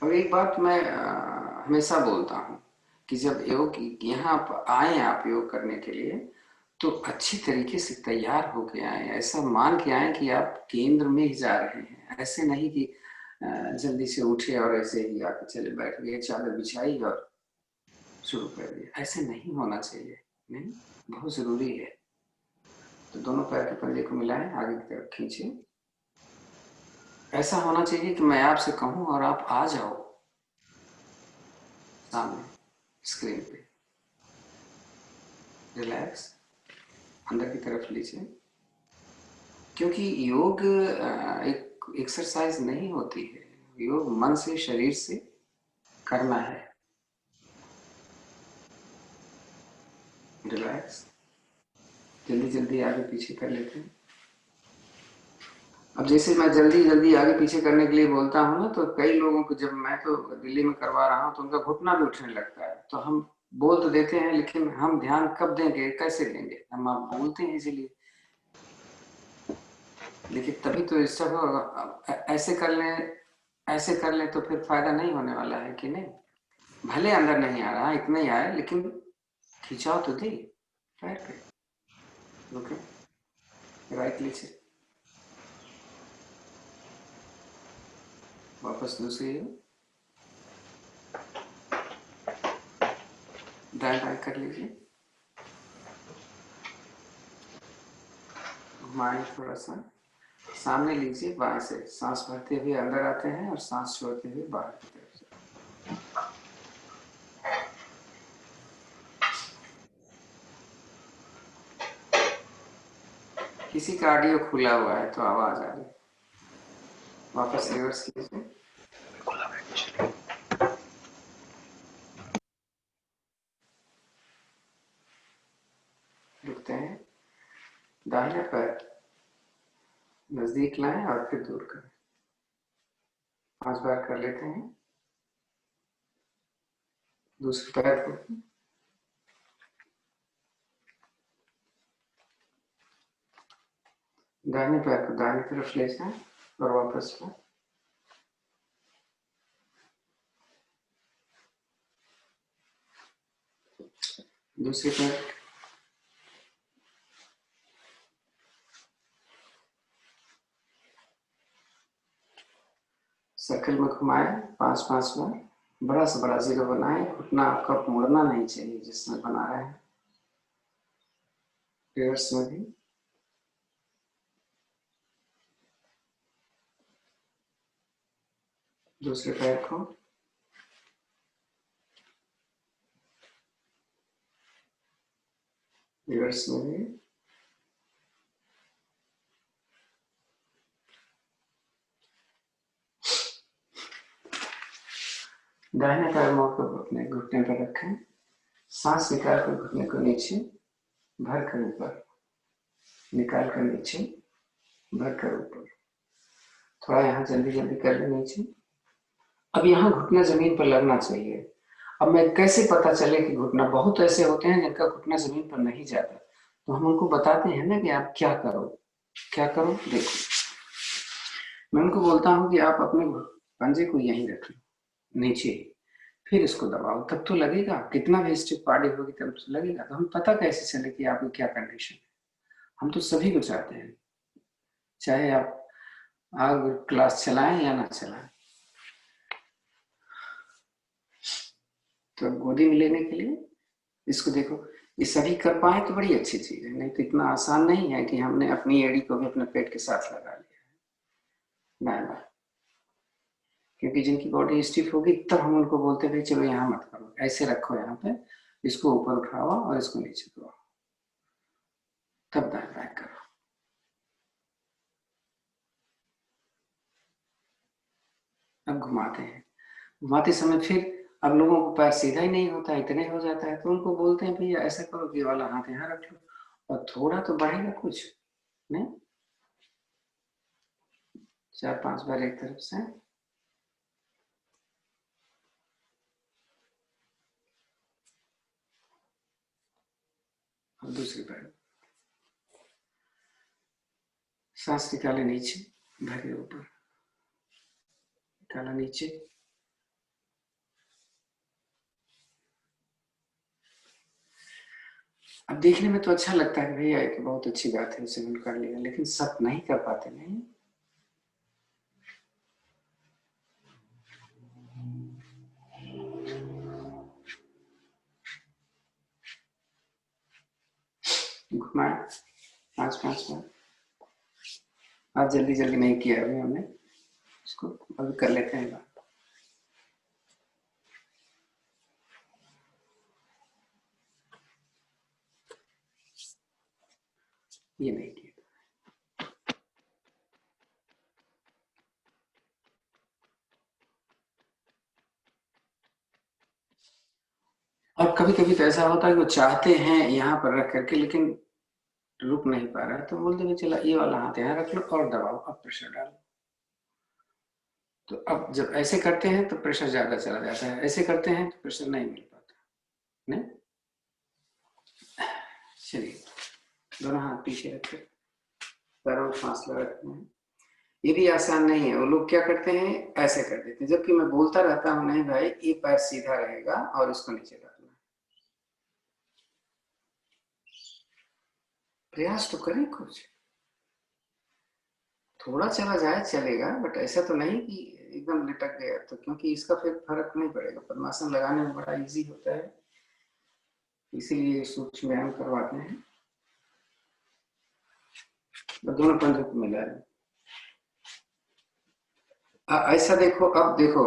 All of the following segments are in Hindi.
और एक बात मैं हमेशा बोलता हूँ कि जब योग यहाँ आप आए, आप योग करने के लिए, तो अच्छी तरीके से तैयार होके आए, ऐसा मान के आए कि आप केंद्र में ही जा रहे हैं। ऐसे नहीं कि जल्दी से उठे और ऐसे ही आके चले बैठ गए, चादर बिछाई और शुरू कर दिया। ऐसे नहीं होना चाहिए। नहीं, बहुत जरूरी है। तो दोनों पैर के पंजे को मिलाएं, आगे की तरफ खींचे। ऐसा होना चाहिए कि मैं आपसे कहूं और आप आ जाओ सामने स्क्रीन पे। रिलैक्स, अंदर की तरफ लीजिए। क्योंकि योग एक एक्सरसाइज नहीं होती है। योग मन से, शरीर से करना है। रिलैक्स, जल्दी जल्दी आगे पीछे कर लेते हैं। अब जैसे मैं जल्दी जल्दी आगे पीछे करने के लिए बोलता हूँ ना, तो कई लोगों को, जब मैं तो दिल्ली में करवा रहा हूँ, तो उनका घुटना भी उठने लगता है। तो हम बोल तो देते हैं, लेकिन हम ध्यान कब देंगे, कैसे देंगे? हम आप बोलते हैं इसीलिए, लेकिन तभी तो डिस्टर्ब होगा। ऐसे कर लें, ऐसे कर लें तो फिर फायदा नहीं होने वाला है कि नहीं? भले अंदर नहीं आ रहा, इतना ही आया, लेकिन खिंचाव तो दी पैर पे। ओके, राइट लीजिए, वापस दूसरी दाएं बाएं कर लीजिए। घुमाएं थोड़ा सा, सामने लीजिए बाएं से। सांस भरते हुए अंदर आते हैं और सांस छोड़ते हुए बाहर की तरफ से। किसी का ऑडियो खुला हुआ है तो आवाज आ रही है। वापस रिवर्स कीजिए। रुकते हैं, दाहिने पैर नजदीक लाएं और फिर दूर करें। 5 बार कर लेते हैं। दूसरे पैर को दाहिने पैर को दाहिने तरफ ले जाएं और वापस लाएं। दूसरे पैर सर्कल में घुमाएं 5-5 बार। बड़ा से बड़ा जीरो बनाएं। घुटना आपका मुड़ना नहीं चाहिए जिसमें बना रहे हैं। रिवर्स में भी दूसरे पैर को रिवर्स में भी। दाहिने पैर मोड़ कर अपने घुटने पर रखें। सांस निकाल कर घुटने को नीचे, भर कर ऊपर, निकाल कर नीचे, भर कर ऊपर। थोड़ा यहाँ जल्दी जल्दी कर ले नीचे। अब यहाँ घुटना जमीन पर लगना चाहिए। अब मैं कैसे पता चले कि घुटना, बहुत ऐसे होते हैं जिनका घुटना जमीन पर नहीं जाता, तो हम उनको बताते हैं ना कि आप क्या करो, क्या करो। देखो, मैं उनको बोलता हूँ कि आप अपने पंजे को यहीं रख लो, नीचे, फिर इसको दबाओ, तब तो लगेगा। कितना भी स्टिफ बॉडी होगी तब तो लगेगा। तो हम पता कैसे चले कि आपकी क्या कंडीशन है? हम तो सभी को चाहते हैं, चाहे आप आग क्लास चलाएं या ना चलाएं। तो गोदी में लेने के लिए इसको देखो, ये सभी कर पाए तो बड़ी अच्छी चीज है। नहीं तो इतना आसान नहीं है कि हमने अपनी एड़ी को भी अपने पेट के साथ लगा लिया। Bye bye. क्योंकि जिनकी बॉडी स्टिफ होगी तब हम उनको बोलते भाई चलो यहाँ मत करो, ऐसे रखो यहाँ पे, इसको ऊपर उठाओ और इसको नीचे करो, तब दाएं बाएं करो। अब घुमाते हैं। घुमाते समय फिर अब लोगों को पैर सीधा ही नहीं होता, इतने हो जाता है, तो उनको बोलते हैं भैया ऐसा करो कि वाला हाथ यहाँ रख लो, और थोड़ा तो बढ़ेगा कुछ नहीं। 4-5 बार एक तरफ से। और दूसरी बार सांस निकाले नीचे, भरे ऊपर, निकाला नीचे, अब देखने में तो अच्छा लगता है भैया कि बहुत अच्छी बात है, सिमरन कर लिया, लेकिन सब नहीं कर पाते नहीं। घुमाए 5-5 बार। आज जल्दी जल्दी नहीं किया अभी हमने इसको, अभी कर लेते हैं बात। ये नहीं किया। और कभी कभी तो ऐसा होता है कि वो चाहते हैं यहाँ पर रख करके, लेकिन रुक नहीं पा रहा है, तो बोलते भी चला ये वाला हाथ यहाँ रख लो और दबाओ, अब प्रेशर डालो। तो अब जब ऐसे करते हैं तो प्रेशर ज्यादा चला जाता है, ऐसे करते हैं तो प्रेशर नहीं मिल पाता। नहीं, चलिए दोनों हाथ पीछे रखे, पैरों में फासला रखना है। ये भी आसान नहीं है, वो लोग क्या करते हैं ऐसे कर देते हैं, जबकि मैं बोलता रहता हूँ नहीं भाई ये पैर सीधा रहेगा और इसको नीचे डालना है। प्रयास तो करें कुछ, थोड़ा चला जाए चलेगा, बट ऐसा तो नहीं कि एकदम लटक गया, तो क्योंकि इसका फिर फर्क नहीं पड़ेगा। पद्मासन लगाने में बड़ा इजी होता है, इसीलिए सूक्ष्म व्यायाम करवाते हैं। दोनों पंजों को मिला है। ऐसा देखो, अब देखो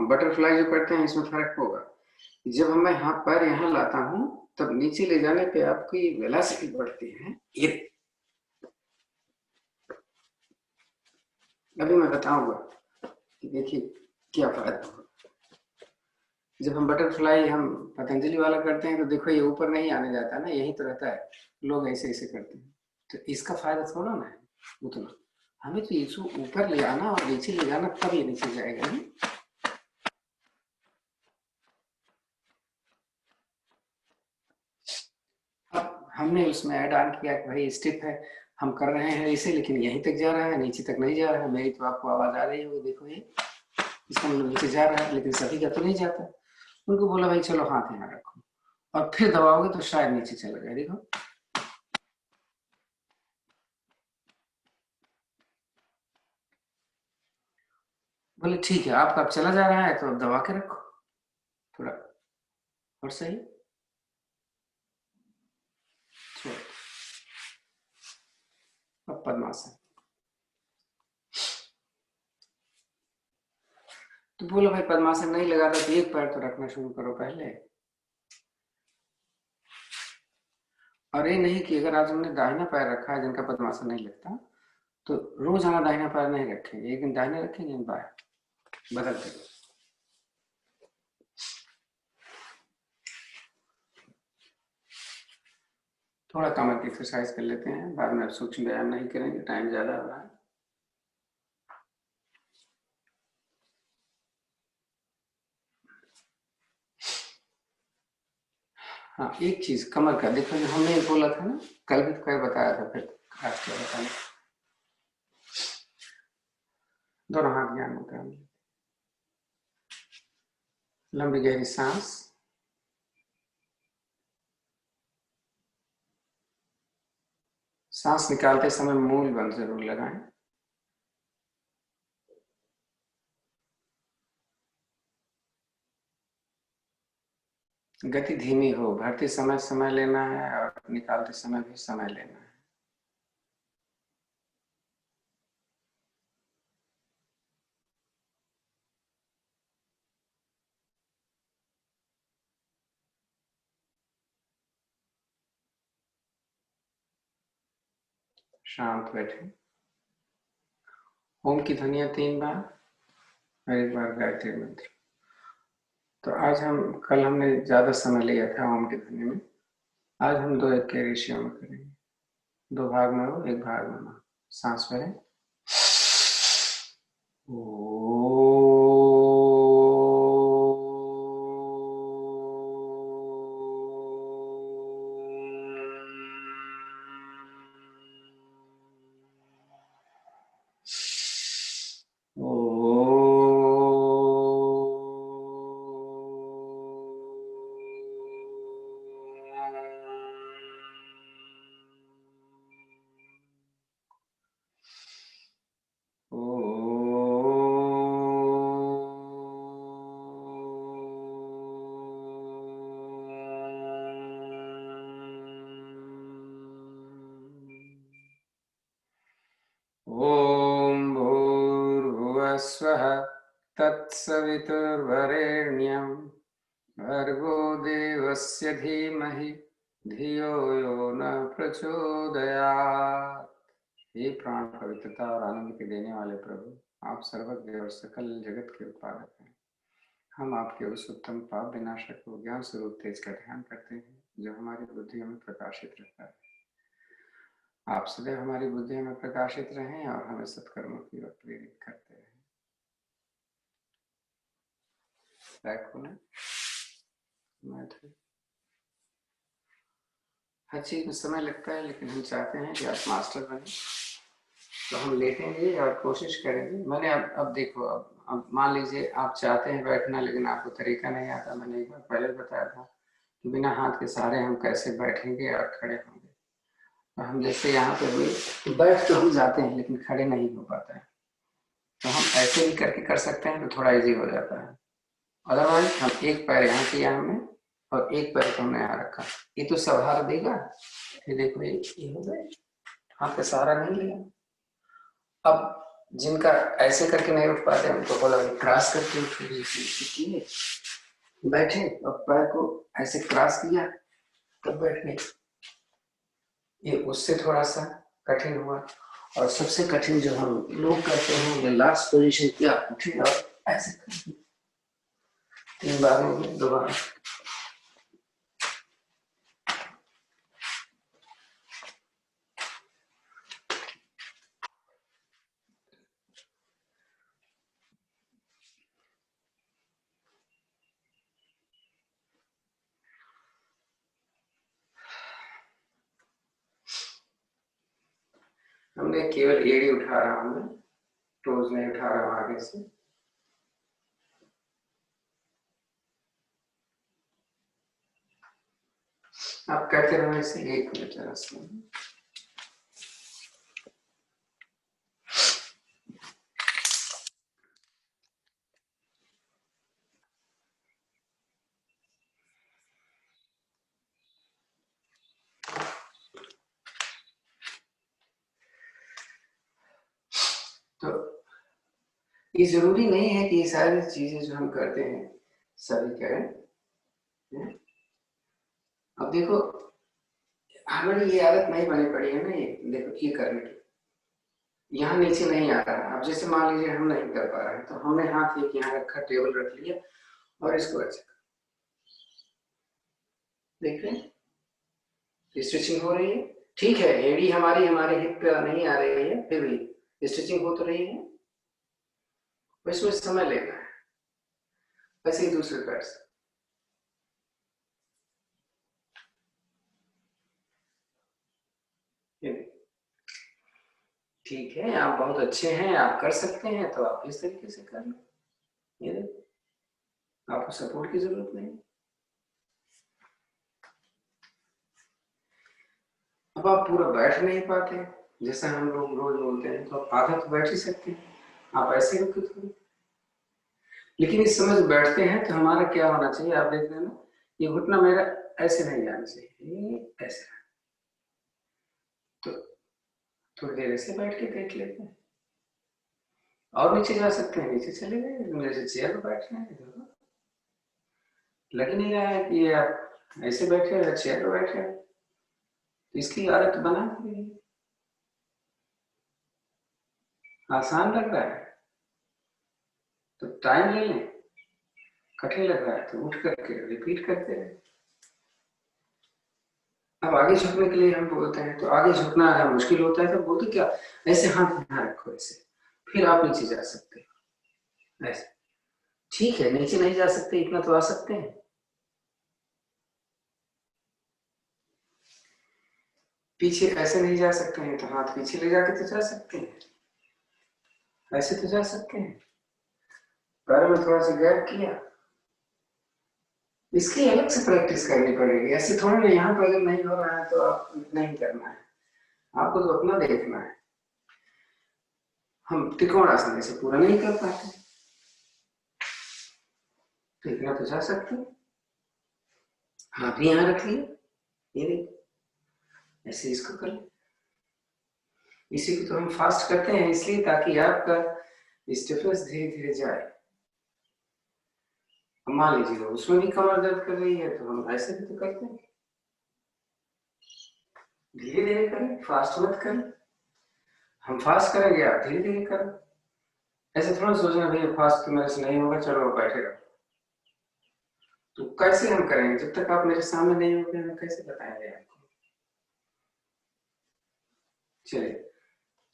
बटरफ्लाई जो करते हैं इसमें फर्क होगा। जब मैं हाथ पैर यहाँ लाता हूँ तब नीचे ले जाने पे आपकी वेलोसिटी बढ़ती है। ये अभी मैं बताऊंगा कि देखिए क्या फायदा होगा। जब हम बटरफ्लाई हम पतंजलि वाला करते हैं तो देखो ये ऊपर नहीं आने जाता ना, यही तो रहता है। लोग ऐसे ऐसे करते हैं, तो इसका फायदा थोड़ा ना है उतना। हमें तो इसको ऊपर ले आना और नीचे ले जाना, तब ये नीचे जाएगा नहीं। अब हमने उसमें ऐड ऑन किया कि भाई स्टिप है, हम कर रहे हैं इसे, लेकिन यहीं तक जा रहा है, नीचे तक नहीं जा रहा है। मेरी तो आपको आवाज आ रही होगी, देखो ये इसका मतलब नीचे जा रहा है, लेकिन सभी का तो नहीं जाता। उनको बोला भाई चलो हाथ यहाँ रखो, और फिर दबाओगे तो शायद नीचे चला जाए। देखो बोले ठीक है, आपका अब चला जा रहा है तो अब दबा के रखो थोड़ा और सही। छोड़, अब पद्मासन। तो बोलो भाई पद्मासन नहीं लगाता तो एक पैर तो रखना शुरू करो पहले। और ये नहीं कि अगर आज हमने दाहिना पैर रखा है जिनका पद्मासन नहीं लगता, तो रोजाना दाहिना पैर नहीं रखेंगे, एक दिन दाहिने रखेंगे बाएं, बदल देंगे। थोड़ा कमर की एक्सरसाइज कर लेते हैं, बाद में सूक्ष्म व्यायाम नहीं करेंगे, टाइम ज्यादा हो रहा है। हाँ एक चीज कमर का देखो, जो हमने बोला था ना कल भी, तो कल बताया था, फिर आज क्या बताया। दोनों हाथ ज्ञान मुद्रा में, लंबी गहरी सांस, सांस निकालते समय मूल बंद जरूर लगाएं। गति धीमी हो, भरते समय समय लेना है और निकालते समय भी समय लेना है। शांत बैठे, ओम की ध्वनिया 3 बार और 1 बार गायत्री मंत्र। तो आज हम, कल हमने ज्यादा समय लिया था ओम की ध्वनि में, आज हम 2-1 के रेशियो में करेंगे। 2 भाग में हो, 1 भाग में हो। सांस भरें, स्वः तत्सवितुर्वरेण्यं भर्गो देवस्य धीमहि धियो यो न प्रचोदयात्। हे प्राण पवित्रता और आनंद के देने वाले प्रभु, आप सर्वज्ञ और सकल जगत के उत्पादक हैं। हम आपके उस उत्तम पाप विनाशक को ज्ञान स्वरूप तेज का ध्यान करते हैं जो हमारी बुद्धियों में प्रकाशित रहता है। आप सदैव हमारी बुद्धियों में प्रकाशित रहें और हमें सत्कर्मों की ओर प्रेरित करते रहें। हर चीज में समय लगता है, लेकिन हम चाहते हैं कि आप मास्टर बने, तो हम लेटेंगे और कोशिश करेंगे। मैंने अब देखो, अब मान लीजिए आप चाहते हैं बैठना, लेकिन आपको तरीका नहीं आता। मैंने एक बार पहले बताया था कि बिना हाथ के सहारे हम कैसे बैठेंगे और खड़े होंगे। तो हम जैसे यहाँ पे हुए तो बैठ तो हम जाते हैं, लेकिन खड़े नहीं हो पाता है। तो हम ऐसे भी करके कर सकते हैं, तो थोड़ा इजी हो जाता है। अदरवाइज हम एक पैर यहाँ किया हमने और एक पैर को हमने यहाँ रखा, ये तो सहारा देगा। फिर देखो ये हो गए, हाथ का सहारा नहीं लिया। अब जिनका ऐसे करके नहीं उठ पाते, उनको बोला क्रॉस करके उठिए, बैठे और पैर को ऐसे क्रॉस किया तब बैठ गए। ये उससे थोड़ा सा कठिन हुआ। और सबसे कठिन जो हम लोग करते हैं, ये लास्ट पोजीशन किया, उठे और ऐसे 3 बार में दोबारा। हमने केवल एड़ी उठा रहा हूं, मैं टोज नहीं उठा रहा हूं आगे से। आप कहते रहो ऐसे, 1 मिनट जरा सुनो। तो ये जरूरी नहीं है कि ये सारी चीजें जो हम करते हैं सभी करें। अब देखो, हमारी ये आदत नहीं बनी पड़ी है ना, ये देखो ये करने की, यहाँ नीचे नहीं आ रहा। अब जैसे मान लीजिए हम नहीं कर पा रहे हैं, तो हमने हाथ एक यहाँ रखा, टेबल रख लिया और इसको ऐसे देख रहे हैं, स्ट्रेचिंग हो रही है। ठीक है, एड़ी हमारी हमारे हिप पे नहीं आ रही है, फिर भी स्ट्रेचिंग हो तो रही है। इसमें समय लेना है। वैसे ही दूसरे पैर से ठीक है, आप बहुत अच्छे हैं, आप कर सकते हैं, तो आप इस तरीके से कर लो। ये देखो, आपको सपोर्ट की जरूरत नहीं। अब आप पूरा बैठ नहीं पाते, जैसा हम लोग रोज बोलते हैं, तो आप आधा तो बैठ ही सकते हैं। आप ऐसे रुके थोड़ी, लेकिन इस समय जो बैठते हैं तो हमारा क्या होना चाहिए, आप देख रहे हैं ना, ये घुटना मेरा ऐसे नहीं जाना चाहिए, ये ऐसे। तो थोड़ी देर ऐसे बैठ के देख लेते हैं। और नीचे जा सकते हैं, नीचे चले गए, मेरे से चेयर पर बैठ रहे हैं, लग नहीं रहा है कि ये आप ऐसे बैठे हैं, चेयर पर बैठे हैं। तो इसकी आदत बना दी। आसान लग रहा है तो टाइम ले लें, कठिन लग रहा है तो उठ करके रिपीट करते हैं। अब आगे झुकने के लिए हम बोलते हैं, तो आगे झुकना अगर मुश्किल होता है तो बोलते क्या, ऐसे हाथ यहाँ रखो ऐसे, फिर आप नीचे जा सकते हो ऐसे। ठीक है, नीचे नहीं जा सकते, इतना तो आ सकते हैं। पीछे ऐसे नहीं जा सकते हैं, तो हाथ पीछे ले जाके तो जा सकते हैं, ऐसे तो जा सकते हैं। पैर में थोड़ा सा गैप किया, इसकी अलग से प्रैक्टिस करनी पड़ेगी। ऐसे थोड़ा ना, यहाँ पर अगर नहीं हो रहा है तो आप नहीं करना है, आपको तो अपना देखना है। हम त्रिकोण आसन से पूरा नहीं कर पाते, तो इतना तो जा सकते हैं। हाथ भी यहाँ रख लिया, ये देखो ऐसे इसको कर ले। इसी को तो हम फास्ट करते हैं, इसलिए ताकि आपका स्टिफनेस धीरे धीरे जाए। मान लीजिए उसमें भी कमर दर्द कर रही है तो हम ऐसे भी तो करते हैं, धीरे धीरे करें, फास्ट मत करें। हम फास्ट करेंगे, आप धीरे धीरे करें। ऐसे थोड़ा सोचना भैया फास्ट तो मेरे से नहीं होगा, चलो बैठे रहो। तो कैसे हम करेंगे जब तक आप मेरे सामने नहीं होंगे, हम कैसे बताएंगे आपको। चलिए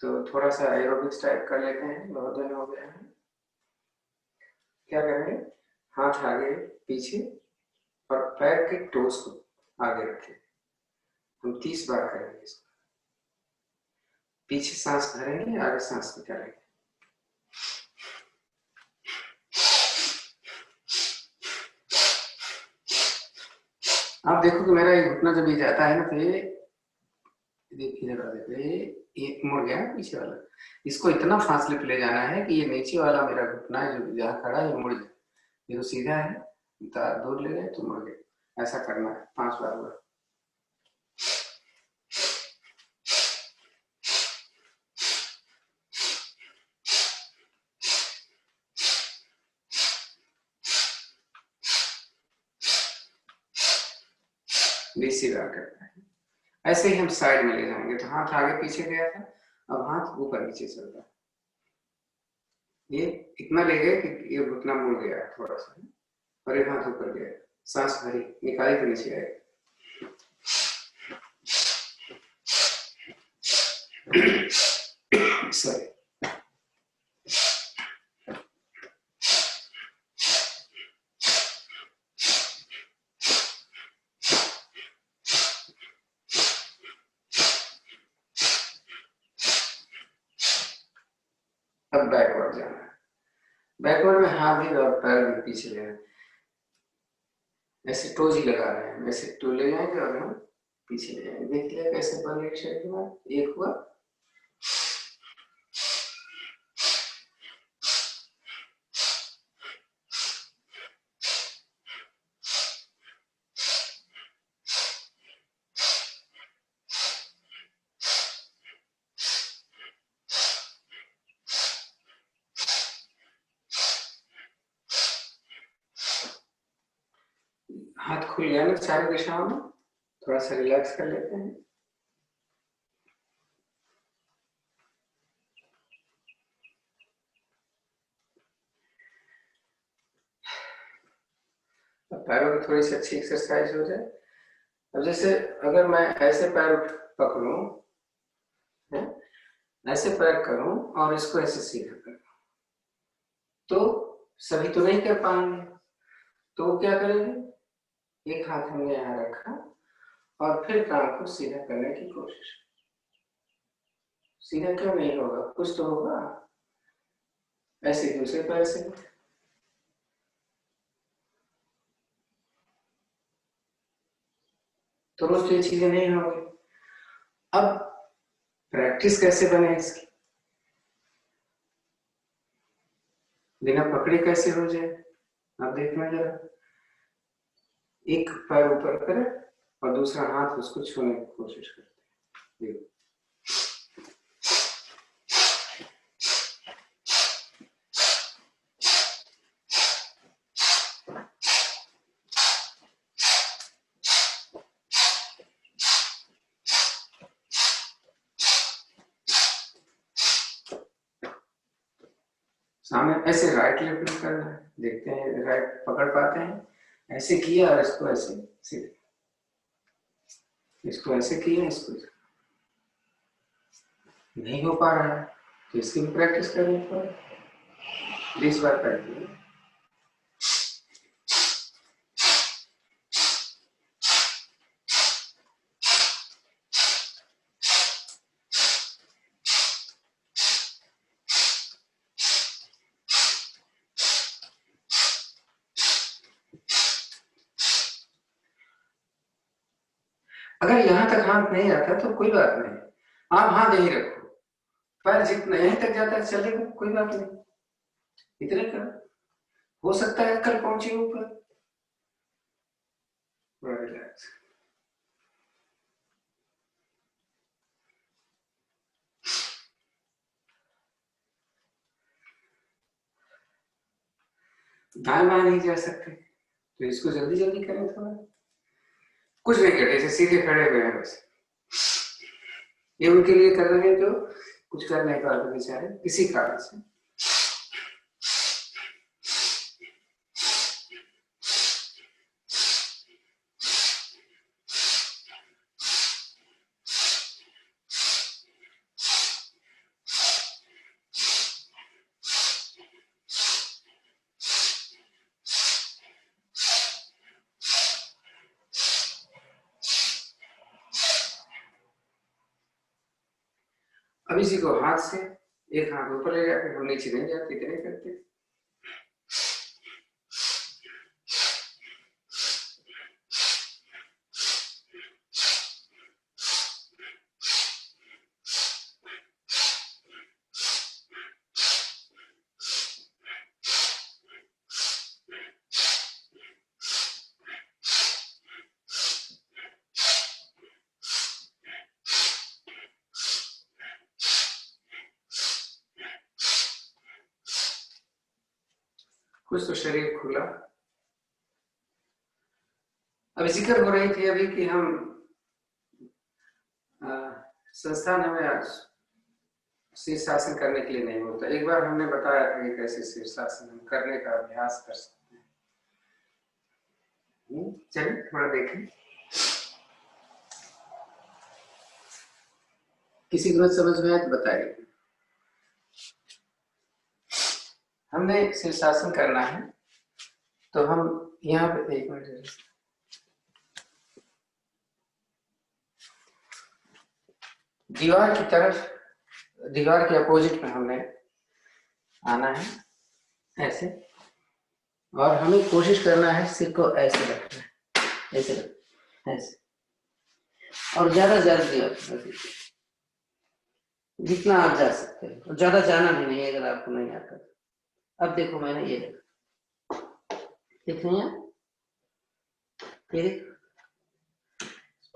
तो थोड़ा सा एरोबिक्स टाइप कर लेते हैं, बहुत दिन हो गया है। क्या करेंगे, हाथ आगे पीछे और पैर के टोस को आगे रखें। हम 30 बार करेंगे इसको। पीछे सांस भरेंगे, आगे सांस निकालेंगे। आप देखो कि मेरा ये घुटना जब ये जाता है ना तो ये देखिए जरा, देखो ये मुड़ गया ना पीछे वाला। इसको इतना फासले पे ले जाना है कि ये नीचे वाला मेरा घुटना है जो जहाँ खड़ा है ये मुड़ जाए। ये तो सीधा है, दूर ले गए तो मुड़ गए। ऐसा करना है 5 बार हुआ। बीसी बार करना है। ऐसे ही हम साइड में ले जाएंगे तो हाथ आगे पीछे गया था, अब हाथ ऊपर नीचे चल रहा है। ये इतना ले गए कि ये घुटना मुड़ गया थोड़ा सा, और एक हाथ ऊपर गया। सांस भरी, निकाली तो नीचे आए। सॉरी। अब बैकवर्ड जाना है। बैकवर्ड में हाथ भी और पैर भी पीछे लेना है। ऐसे टोज ही लगा रहे हैं, ऐसे टो ले जाएंगे और हम पीछे ले जाएंगे। देख लिया कैसे बन एक साइड के बाद एक हुआ। हाथ खुल गया ना चारों दिशाओं में, थोड़ा सा रिलैक्स कर लेते हैं। अब पैरों की थोड़ी सी अच्छी एक्सरसाइज हो जाए। अब जैसे अगर मैं ऐसे पैर पकड़ूं, ऐसे पैर करूं और इसको ऐसे सीधा करूं तो सभी तो नहीं कर पाएंगे। तो क्या करेंगे, एक हाथ हमने यहाँ रखा और फिर कान को सीधा करने की कोशिश। सीधा क्यों नहीं होगा, कुछ तो होगा। ऐसे दूसरे पैर से, तो रोज ये चीजें नहीं होंगी। अब प्रैक्टिस कैसे बने इसकी, बिना पकड़े कैसे हो जाए। आप देखना जरा, एक पैर ऊपर करें और दूसरा हाथ उसको छूने की कोशिश करते हैं। सामने ऐसे राइट लेफ्ट में करना है, देखते हैं राइट पकड़ पाते हैं। ऐसे किया और इसको ऐसे सीधे, इसको ऐसे किया, इसको नहीं हो पा रहा है तो इसकी भी प्रैक्टिस करनी पड़े। 20 बार करती है। अगर यहां तक हाथ नहीं आता तो कोई बात नहीं, आप हाथ यही रखो। पैर जितना यहीं तक जाता है चलेगा, कोई बात नहीं, इतने कर। हो सकता है कल पहुंचे ऊपर। रिलैक्स। दाएं बाएं नहीं जा सकते, तो इसको जल्दी जल्दी करें थोड़ा। कुछ नहीं करते, जैसे सीधे खड़े हुए हैं बस, ये उनके लिए कर रहे हैं जो कुछ कर नहीं पा रहे बेचारे किसी कारण से। अब इसी को हाथ से एक हाथ ऊपर ले जाकर, हम नीचे नहीं जाते, इतने करते। कुछ तो शरीर खुला। अब जिक्र हो रही थी अभी कि हम संस्थान हमें आज शीर्षासन करने के लिए नहीं होता। एक बार हमने बताया था कि कैसे शीर्षासन हम करने का अभ्यास कर सकते हैं। चलिए थोड़ा देखें, किसी को समझ में आए तो बताइए। हमने शीर्षासन करना है, तो हम यहाँ पे एक मिनट, दीवार की तरफ, दीवार के अपोजिट में हमने आना है ऐसे, और हमें कोशिश करना है सिर को ऐसे रखना है, ऐसे रखना, ऐसे, और ज्यादा दीवार जितना आप जा सकते हैं, और ज्यादा जाना भी नहीं अगर आपको नहीं आता। अब देखो मैंने ये देख रही है, ये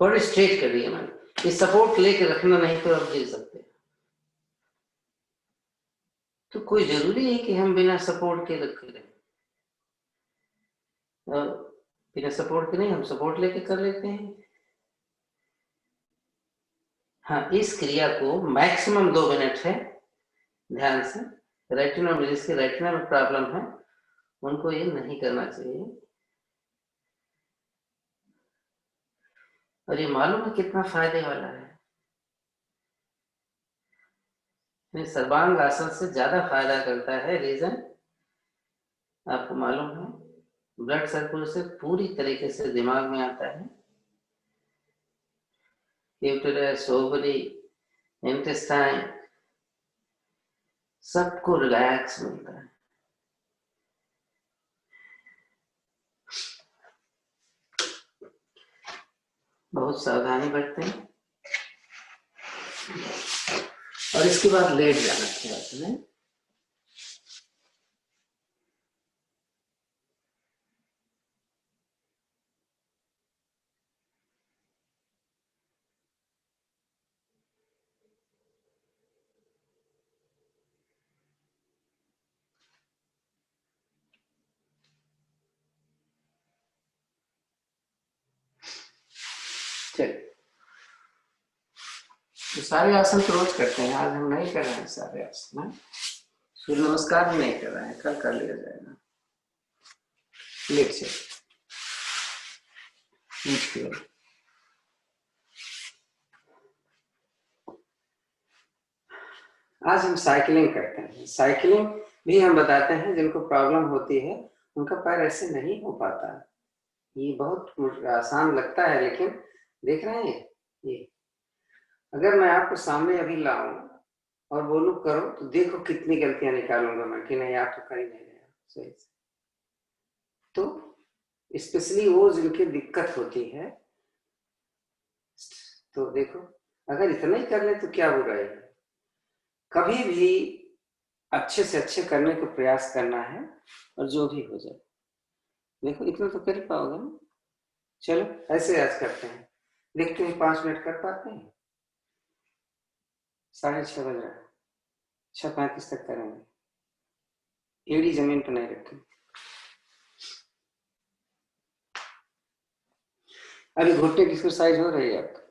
बॉडी स्ट्रेट कर रही है मैंने, ये सपोर्ट लेके रखना, नहीं तो आप गिर सकते हैं। तो कोई जरूरी है कि हम बिना सपोर्ट के रखे रहें, बिना सपोर्ट के नहीं, हम सपोर्ट लेके कर लेते हैं। हाँ, इस क्रिया को मैक्सिमम 2 मिनट है, ध्यान से। रेटिना में, जिसके रेटिना में प्रॉब्लम है उनको ये नहीं करना चाहिए। और ये मालूम है कितना फायदे वाला है, सर्वांग आसन से ज्यादा फायदा करता है। रीजन आपको मालूम है, ब्लड सर्कुलेशन पूरी तरीके से दिमाग में आता है, यूटेरस, ओवरी, इंटेस्टाइन, सबको रिलैक्स मिलता है। बहुत सावधानी बरतें, और इसके बाद लेट जाना चाहिए। तो सारे आसन तो रोज करते हैं, आज हम नहीं कर रहे हैं सारे आसन। सूर्य नमस्कार भी नहीं कर रहे हैं, कल कर लिया जाएगा। लेट से आज हम साइकिलिंग करते हैं। साइकिलिंग भी हम बताते हैं, जिनको प्रॉब्लम होती है उनका पैर ऐसे नहीं हो पाता। ये बहुत आसान लगता है, लेकिन देख रहे हैं ये, अगर मैं आपको सामने अभी लाऊं और बोलूं करो, तो देखो कितनी गलतियां निकालूंगा मैं कि नहीं आप तो कर ही नहीं रहे सही से। तो स्पेशली वो जिनकी दिक्कत होती है, तो देखो अगर इतना ही कर ले तो क्या बुराई है। कभी भी अच्छे से अच्छे करने का प्रयास करना है, और जो भी हो जाए, देखो इतना तो कर पाओगे ना। चलो ऐसे आज करते हैं, देखते हैं 5 मिनट कर पाते हैं। 6:30 बज रहा है, 6:35 तक करेंगे। एड़ी जमीन पर नहीं रखें। अभी घुटने की एक्सरसाइज हो रही है आपका?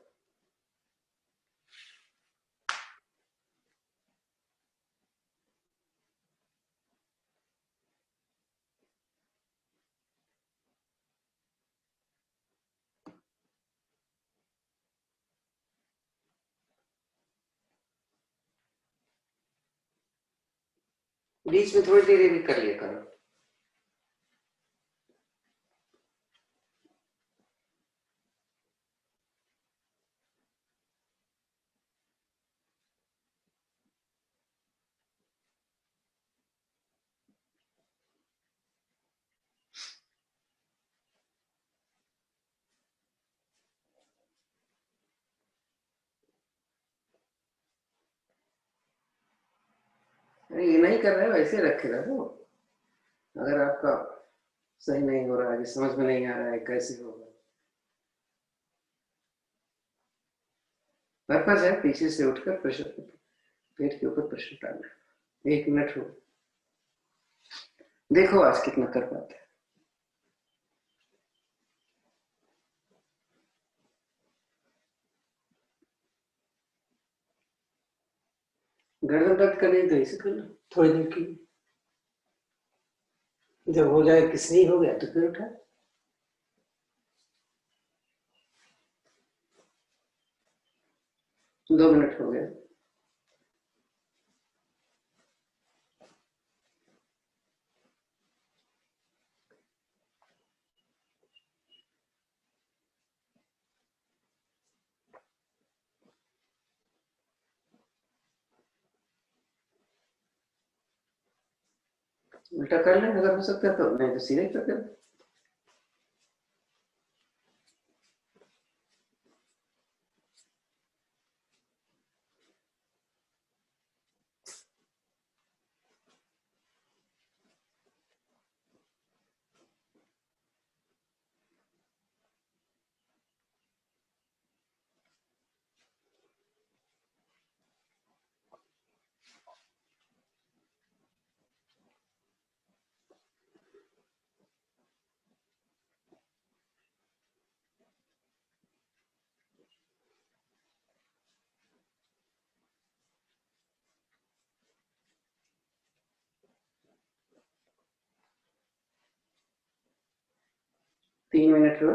बीच में थोड़ी देर भी कर लिया करो। ये नहीं कर रहे हो, ऐसे रखे रहो। अगर आपका सही नहीं हो रहा है, समझ में नहीं आ रहा है कैसे होगा, पर्पज है पीछे से उठकर प्रेशर, पेट के ऊपर प्रेशर डालना। 1 मिनट हो, देखो आज कितना कर पाते हैं। गर्दन दर्द कर रही तो ऐसे कर लो थोड़ी देर के लिए, जब हो जाए किस नहीं हो गया तो फिर उठा। 2 मिनट हो गया। उल्टा कर लें अगर हो सकता है तो, नहीं तो सीधे कर दे। 3 मिनट हुआ।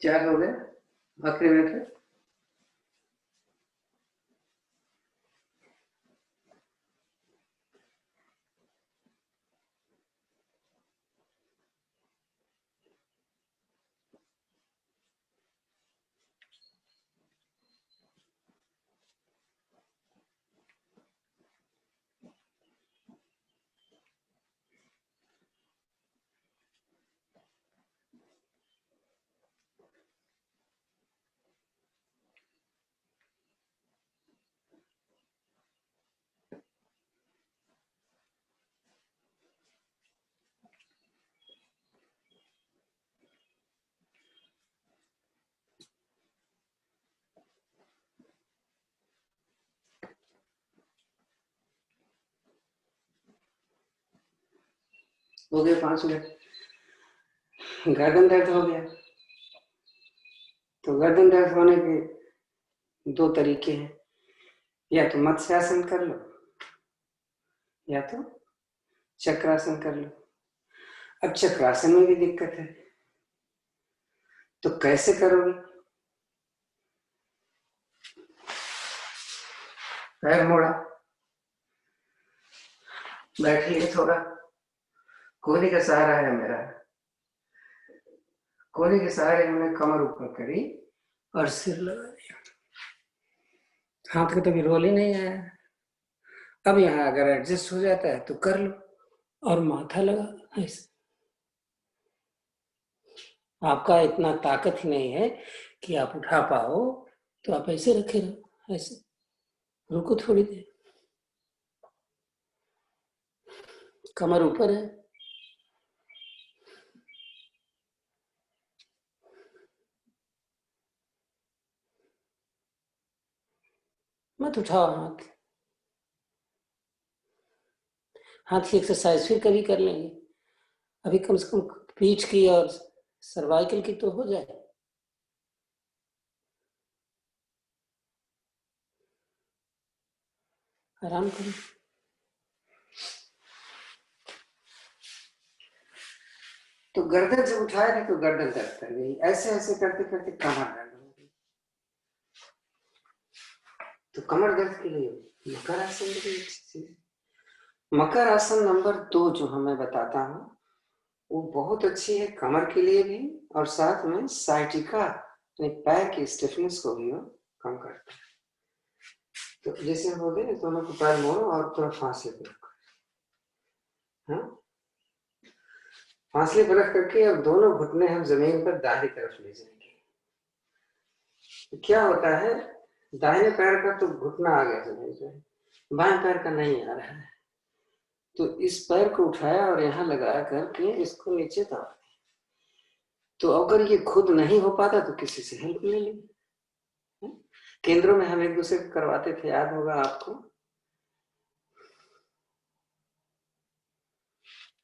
चार हो गया, आखिरी मिनट है। हो गया 5 मिनट। गर्दन दर्द हो गया तो गर्दन दर्द होने के 2 तरीके हैं, या तो मत्स्यासन कर लो या तो चक्रासन कर लो। अब चक्रासन में भी दिक्कत है तो कैसे करोगे? पैर मोड़ा, बैठिए थोड़ा, कोहनी का सहारा है मेरा। कोहनी के सहारे हमने कमर ऊपर करी और सिर लगा दिया। हाथ को तो भी रोल ही नहीं आया। अब यहाँ अगर एडजस्ट हो जाता है तो कर लो, और माथा लगा ऐसे। आपका इतना ताकत ही नहीं है कि आप उठा पाओ, तो आप ऐसे रखे रहो, ऐसे रुको थोड़ी देर, कमर ऊपर है। मत उठाओ हाथ। हाथ की एक्सरसाइज फिर कभी कर लेंगे। अभी कम से कम पीठ की और सर्वाइकल की तो हो जाए। आराम करें। तो गर्दन जब उठाए थे तो गर्दन दर्द कर गई, ऐसे ऐसे करते करते कमर दर्द हो गई। तो कमर दर्द के लिए मकर आसन भी अच्छी चीज। मकर आसन नंबर 2 जो हमें बताता हूँ, वो बहुत अच्छी है कमर के लिए भी, और साथ में साइटिका पैर की स्टिफनेस को भी वो कम करता है। तो जैसे हम बोलते हैं दोनों को पैर मोड़ो और थोड़ा फांसले पे रखो। हाँ, फांसले पर रख करके अब दोनों घुटने हम जमीन पर दाहिनी तरफ ले जाएंगे। तो क्या होता है, दाहिने पैर का तो घुटना आ गया जमीन पे, बाएं पैर का नहीं आ रहा है। तो इस पैर को उठाया और यहाँ लगा करके इसको नीचे दबा। तो अगर ये खुद नहीं हो पाता तो किसी से हेल्प ले लें। केंद्रों में हम एक दूसरे को करवाते थे, याद होगा आपको।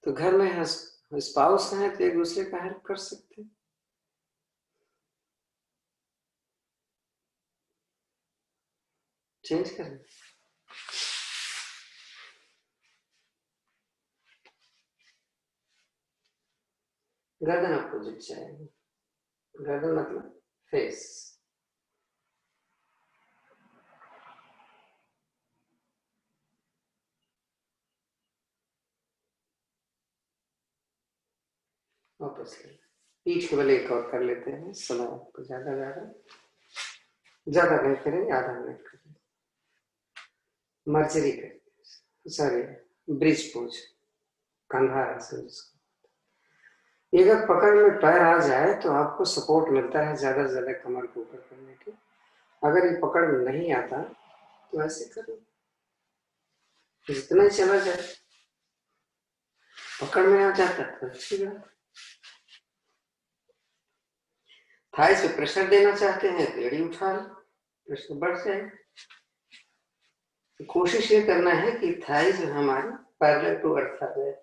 तो घर में स्पाउस है तो एक दूसरे का हेल्प कर सकते हैं। चेंज करें। गर्दन अपोजिट जाएगी। गर्दन मतलब फेस। वापस ले। पीठ के बल एक और कर लेते हैं, समय आपको ज्यादा ज्यादा नहीं करेंगे, आधा मिनट करेंगे। मर्जरी करेंगे, सॉरी, ब्रिज पोज, कंधा आसन जिसको। अगर पकड़ में पैर आ जाए तो आपको सपोर्ट मिलता है ज्यादा से ज्यादा कमर को ऊपर करने की। अगर ये पकड़ में नहीं आता तो ऐसे करो, जितना ही चला जाए। पकड़ में आ जाता तो अच्छी बात। थाइस पे प्रेशर देना चाहते हैं तो एड़ी उठा लो, प्रेशर बढ़ जाए। तो कोशिश ये करना है कि थाइस हमारी पैरेलल टू अर्थ आ जाए।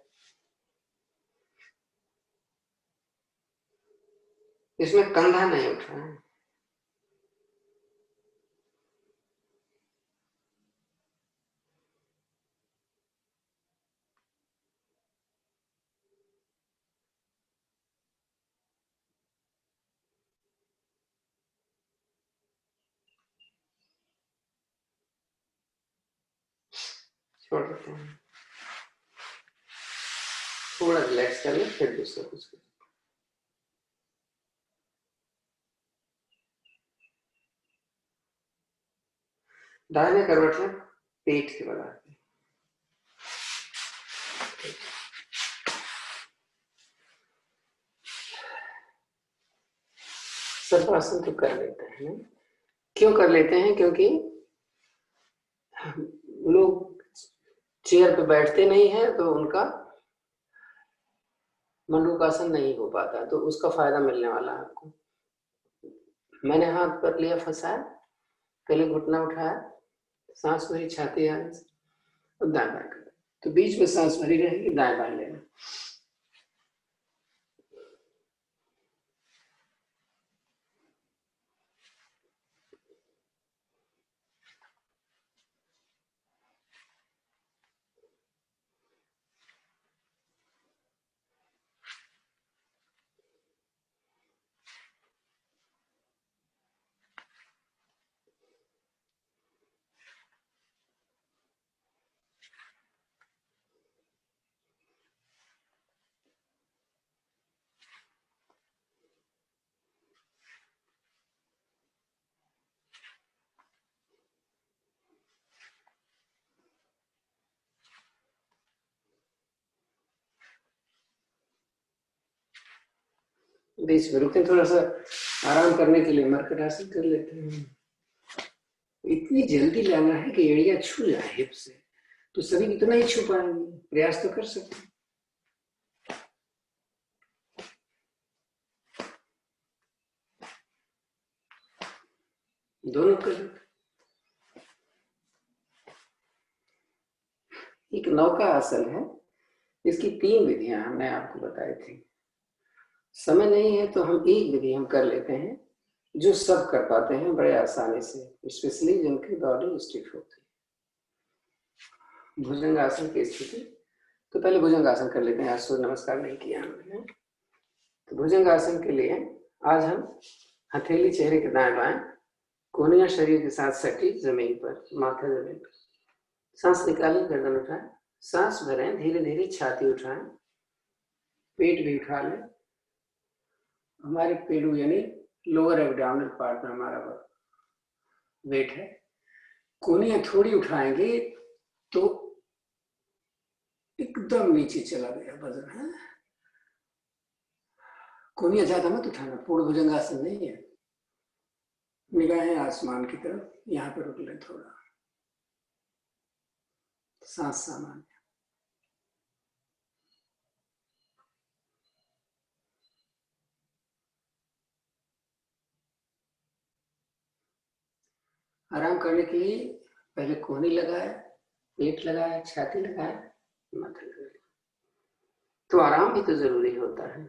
इसमें कंधा नहीं उठा है। छोड़ देते हैं, थोड़ा रिलैक्स कर ले, फिर दूसरा कुछ कर। दाहिने करवट में पेट के बल आते हैं। सर्वासन तो कर लेते हैं। क्यों कर लेते हैं? क्योंकि लोग चेयर पे बैठते नहीं है तो उनका मंडूकासन नहीं हो पाता, तो उसका फायदा मिलने वाला है आपको। मैंने हाथ पर लिया, फंसाया, पहले घुटना उठाया, सांस भरी, छाती आने से, और दाएं बाएं कर, तो बीच में सांस भरी रहेगी, दाएं बाएं लेना। बीच में रुके, थोड़ा सा आराम करने के लिए मर्कटासन कर लेते हैं। इतनी जल्दी लाना है कि एड़ियां छू जाए हिप से, तो सभी इतना ही छू पाएंगे, प्रयास तो कर सकते हैं। दोनों कर। एक नौका आसन है, इसकी 3 विधियां हमने आपको बताई थी। समय नहीं है तो हम एक विधि हम कर लेते हैं जो सब कर पाते हैं बड़े आसानी से, स्पेशली जिनकी बॉडी स्टिफ होती है। भुजंगासन की स्थिति, तो पहले भुजंगासन कर लेते हैं। आज सूर्य नमस्कार नहीं किया हमने। तो भुजंगासन के लिए आज हम हथेली चेहरे के दाएं बाएं, कोहनियां शरीर के साथ सटी जमीन पर, माथा जमीन पर। सांस निकालें, गर्दन उठाएं, सांस भरें, धीरे धीरे छाती उठाएं, पेट भी उठा लें। हमारे पेड़ू यानी लोअर एब्डोमिनल पार्ट में हमारा वेट है। कोहनियां थोड़ी उठाएंगे तो एकदम नीचे चला गया वजन है। कोहनियां ज्यादा मत उठाना, पूर्ण भुजंगासन नहीं है। निगाहें आसमान की तरफ, यहाँ पर रुक लें थोड़ा, सांस सामान्य। आराम करने के लिए पहले कोहनी लगाए, पेट लगाए, छाती लगाए, माथा लगाए। तो आराम भी तो जरूरी होता है।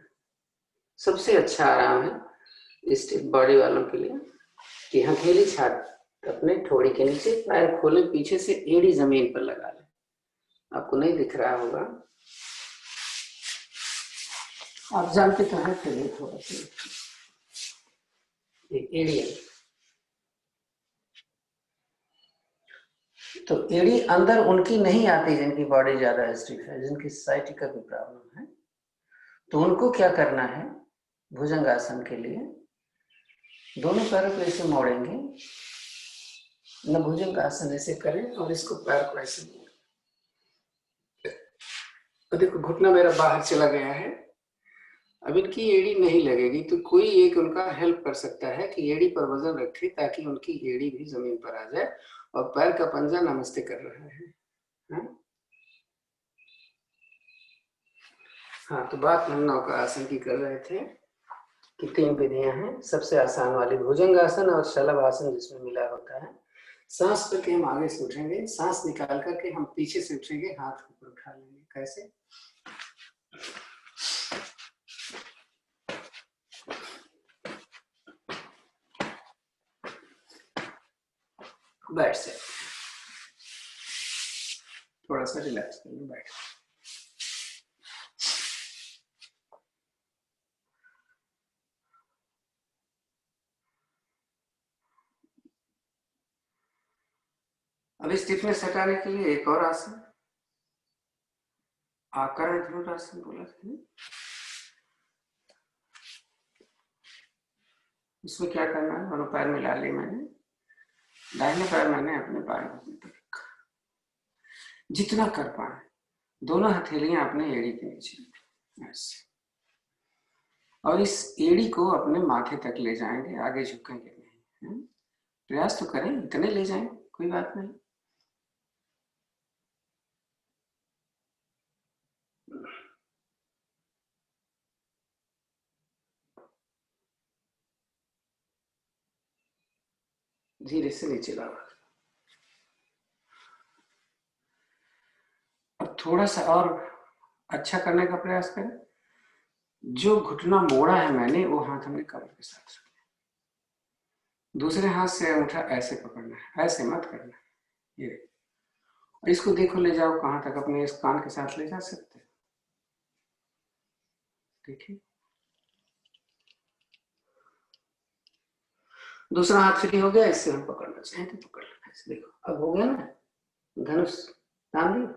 सबसे अच्छा आराम है स्टिफ बॉडी वालों के लिए कि हथेली छाती अपने ठोड़ी के नीचे, पैर खोले, पीछे से एड़ी जमीन पर लगा ले। आपको नहीं दिख रहा होगा, आप जानते तो हैं, फिर थोड़ा सा एड़ी। तो एड़ी अंदर उनकी नहीं आती जिनकी बॉडी ज्यादा स्टिफ है, जिनकी साइटिका की प्रॉब्लम है। तो उनको क्या करना है, भुजंगासन के लिए दोनों पैरों को ऐसे मोड़ेंगे, न भुजंगासन ऐसे करें और इसको पैर को ऐसे मोड़ें। तो देखो घुटना मेरा बाहर चला गया है, अब इनकी एड़ी नहीं लगेगी, तो कोई एक उनका हेल्प कर सकता है कि एड़ी पर वजन रखे ताकि उनकी एड़ी भी जमीन पर आ जाए और पैर का पंजा नमस्ते कर रहा है। हाँ, तो बात हम नौका आसन की कर रहे थे कि 3 विधियां हैं। सबसे आसान वाली भुजंगासन और शलभ आसन जिसमें मिला होता है। सांस करके हम आगे से उठेंगे, सांस निकाल करके हम पीछे से उठेंगे, हाथ ऊपर उठा लेंगे। कैसे? बैठ से थोड़ा सा रिलैक्स करेंगे, बैठ। अभी स्टिफनेस हटाने के लिए एक और आसन, आकर्ण धनुरासन बोला था। इसमें क्या करना है, दोनों पैर मिला लिए मैंने, दाहिने पैर मैंने अपने पैर पर रखा, जितना कर पाए। दोनों हथेलियां अपने एड़ी के नीचे ऐसे, और इस एड़ी को अपने माथे तक ले जाएंगे, आगे झुकेंगे नहीं। प्रयास तो करें, इतने ले जाएं, कोई बात नहीं। धीरे से नीचे लाओ। अब थोड़ा सा और अच्छा करने का प्रयास करें। जो घुटना मोड़ा है मैंने, वो हाथ हमने कमर के साथ रखना, दूसरे हाथ से अंगूठा ऐसे पकड़ना है, ऐसे मत करना। ये और इसको देखो, ले जाओ कहां तक, अपने इस कान के साथ ले जा सकते हैं। देखिए, दूसरा हाथ फ्री हो गया, इससे हम पकड़ना चाहें तो पकड़ लेना। ऐसे देखो, अब हो गया ना, धनुष तान ली।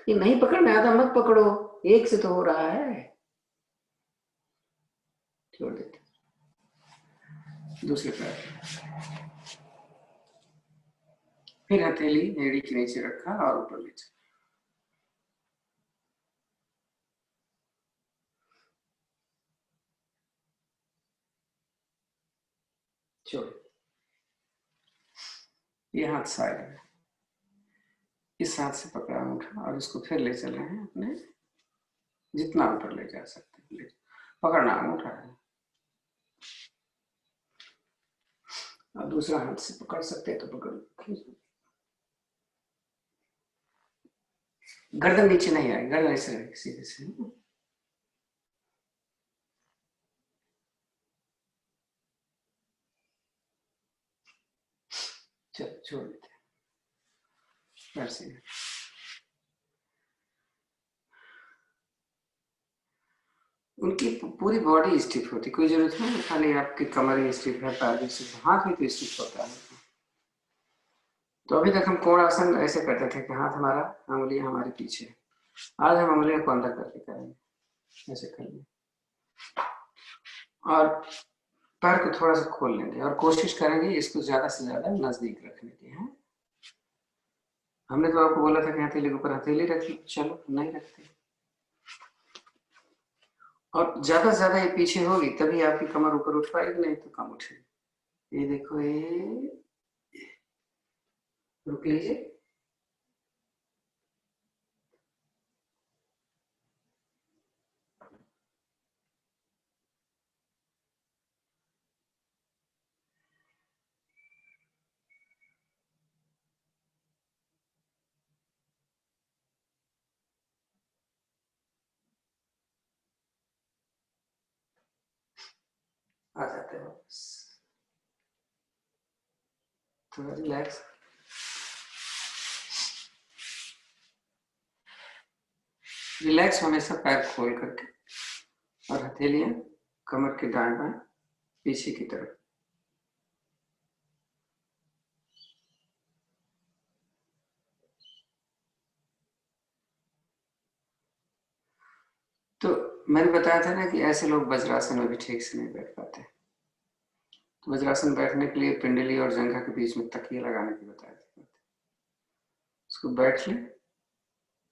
ये नहीं पकड़ना है तो मत पकड़ो, एक से तो हो रहा है, छोड़ देते। दूसरे पैर फिर हथेली एड़ी के नीचे रखा और ऊपर ले चला। छोड़, ये हाथ साइड है, इस हाथ से पकड़ा अंगूठा और इसको फिर ले चल रहे हैं अपने जितना ऊपर ले जा सकते हैं, पकड़ना अंगूठा है। और दूसरा हाथ से पकड़ सकते हैं तो पकड़, गर्दन नीचे नहीं आएगी, गर्दन ऐसे रहेगी सीधे से। चलो छोड़ देते हैं ऐसे। उनकी पूरी बॉडी स्टिफ होती, कोई जरूरत नहीं खाली आपकी कमर ही स्टिफ है, पैर भी स्टिफ, हाथ भी तो स्टिफ होता है। तो अभी तक हम कोण आसन ऐसे करते थे कि हाथ हमारा, उंगलियां हमारे पीछे, आज हम उंगलियों को अंदर करके करेंगे, ऐसे करेंगे और पैर को थोड़ा सा खोल लेंगे और कोशिश करेंगे इसको ज्यादा से ज्यादा नजदीक रखने की है। हमने तो आपको बोला था कि हथेली के ऊपर हथेली रखी, चलो नहीं रखते, और ज्यादा से ज्यादा ये पीछे होगी तभी आपकी कमर ऊपर उठ पाएगी, नहीं तो कम उठेगी। ये देखो, ये रुक लीजिए, आ जाते हैं वापस, थोड़ा रिलैक्स। रिलैक्स हमेशा पैर खोल करके और हथेलियां कमर के दाएं बाएं पीछे की तरफ। तो मैंने बताया था ना कि ऐसे लोग वज्रासन में भी ठीक से नहीं बैठ पाते, तो वज्रासन बैठने के लिए पिंडली और जंघा के बीच में तकिया लगाने की बताया था। उसको बैठ ले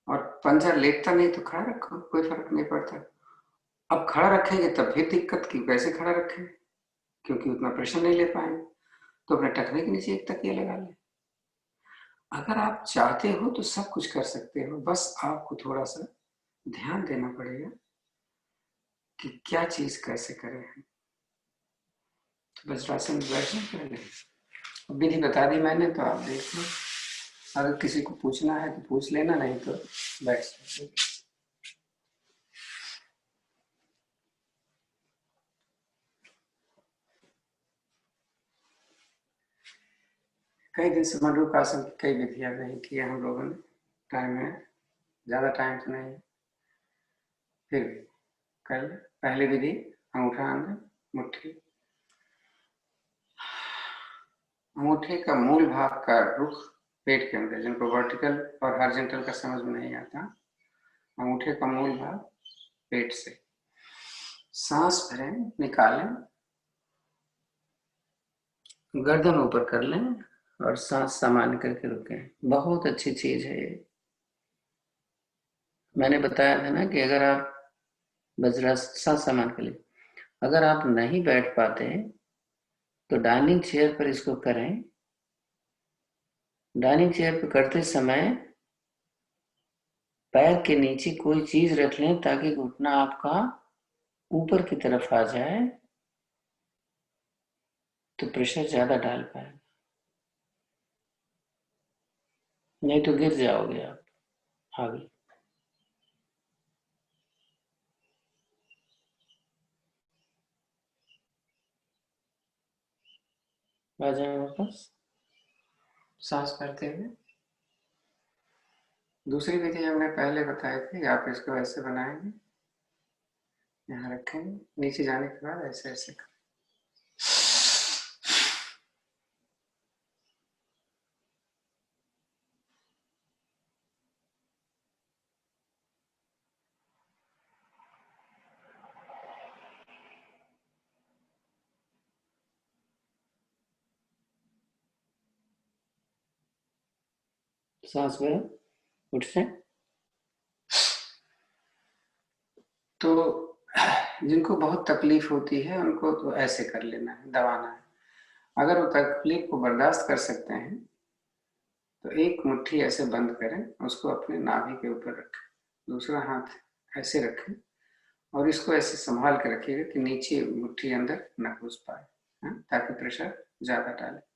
और पंजा लेटता नहीं तो खड़ा रखो, कोई फर्क नहीं पड़ता। अब खड़ा रखेंगे तब भी दिक्कत की, कैसे खड़ा रखें, क्योंकि उतना प्रेशर नहीं ले पाएंगे, तो अपने टखने के नीचे एक तकिया लगा लें। अगर आप चाहते हो तो सब कुछ कर सकते हो, बस आपको थोड़ा सा ध्यान देना पड़ेगा कि क्या चीज कैसे करें। तो वज्रासन बैठने पहले विधि बता दी मैंने, तो आप देख लो, अगर किसी को पूछना है तो पूछ लेना, नहीं तो बैठ सकते। कई दिन से मण्डूकासन की कई विधियां नहीं किया हम लोगों ने, टाइम है, ज्यादा टाइम तो नहीं, फिर भी कर ले। पहली विधि, अंगूठा अंदर, मुट्ठी, अंगूठे का मूल भाग का रुख पेट के अंदर, जिनको वर्टिकल और हॉरिजॉन्टल का समझ में नहीं आता, अंगूठे का मूल भाग पेट से, सांस भरें, निकालें, गर्दन ऊपर कर लें और सांस सामान्य करके रुकें। बहुत अच्छी चीज है ये। मैंने बताया था ना कि अगर आप वज्रासन, सांस सामान्य कर लिए, अगर आप नहीं बैठ पाते तो डाइनिंग चेयर पर इसको करें। डाइनिंग चेयर पर करते समय पैर के नीचे कोई चीज रख लें ताकि घुटना आपका ऊपर की तरफ आ जाए, तो प्रेशर ज्यादा डाल पाए, नहीं तो गिर जाओगे आप आगे। आ जाए वापस सांस भरते हुए। दूसरी विधि हमने पहले बताई थी, आप इसको ऐसे बनाएंगे, यहाँ रखेंगे, नीचे जाने के बाद ऐसे ऐसे करें। सांस भरो, उठ से। तो जिनको बहुत तकलीफ होती है उनको तो ऐसे कर लेना है, दबाना है। अगर वो तकलीफ को बर्दाश्त कर सकते हैं तो एक मुट्ठी ऐसे बंद करें, उसको अपने नाभि के ऊपर रखें, दूसरा हाथ ऐसे रखें और इसको ऐसे संभाल के रखिएगा कि नीचे मुट्ठी अंदर न घुस पाए, ताकि प्रेशर ज्यादा डाले।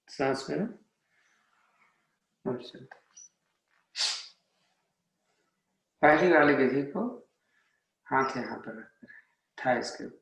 सांस में अच्छा, पहली वाली विधि को हाथ यहाँ पर रखकर थाइस के ऊपर,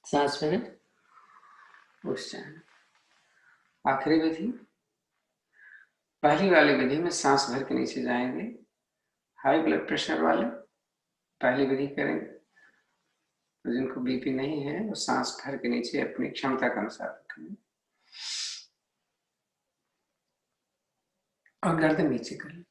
सांस में उस जाए। आखिरी विधि, पहली वाली विधि में सांस भर के नीचे जाएंगे, हाई ब्लड प्रेशर वाले पहली विधि करेंगे, तो जिनको बीपी नहीं है वो सांस भर के नीचे अपनी क्षमता के अनुसार रखेंगे और गर्दन नीचे करें।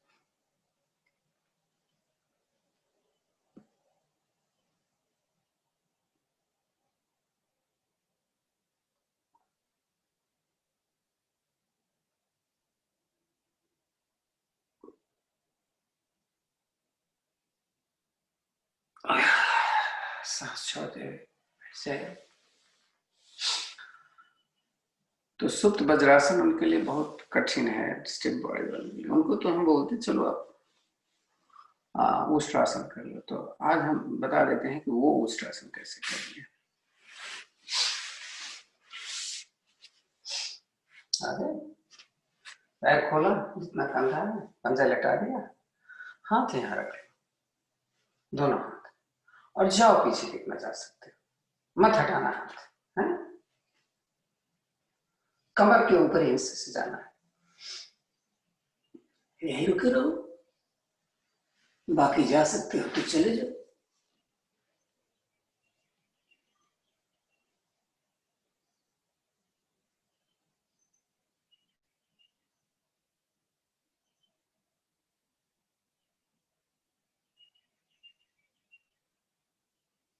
सांस छोड़ते ऐसे। तो सुप्त वज्रासन उनके लिए बहुत कठिन है, स्टिफ बॉडी वाले लिए, उनको तो हम बोलते चलो आप उष्ट्रासन कर लो। तो आज हम बता देते हैं कि वो उष्ट्रासन कैसे करेंगे। आगे पैर खोला, जितना कंधा है पंजा लटा दिया, हाथ यहाँ रख लो, दोनों हाथ, और जाओ पीछे कितना जा सकते हो, मत हटाना हाथ, है कमर के ऊपर ही हिस्से से जाना है, यही रुके रहो, बाकी जा सकते हो तो चले जाओ।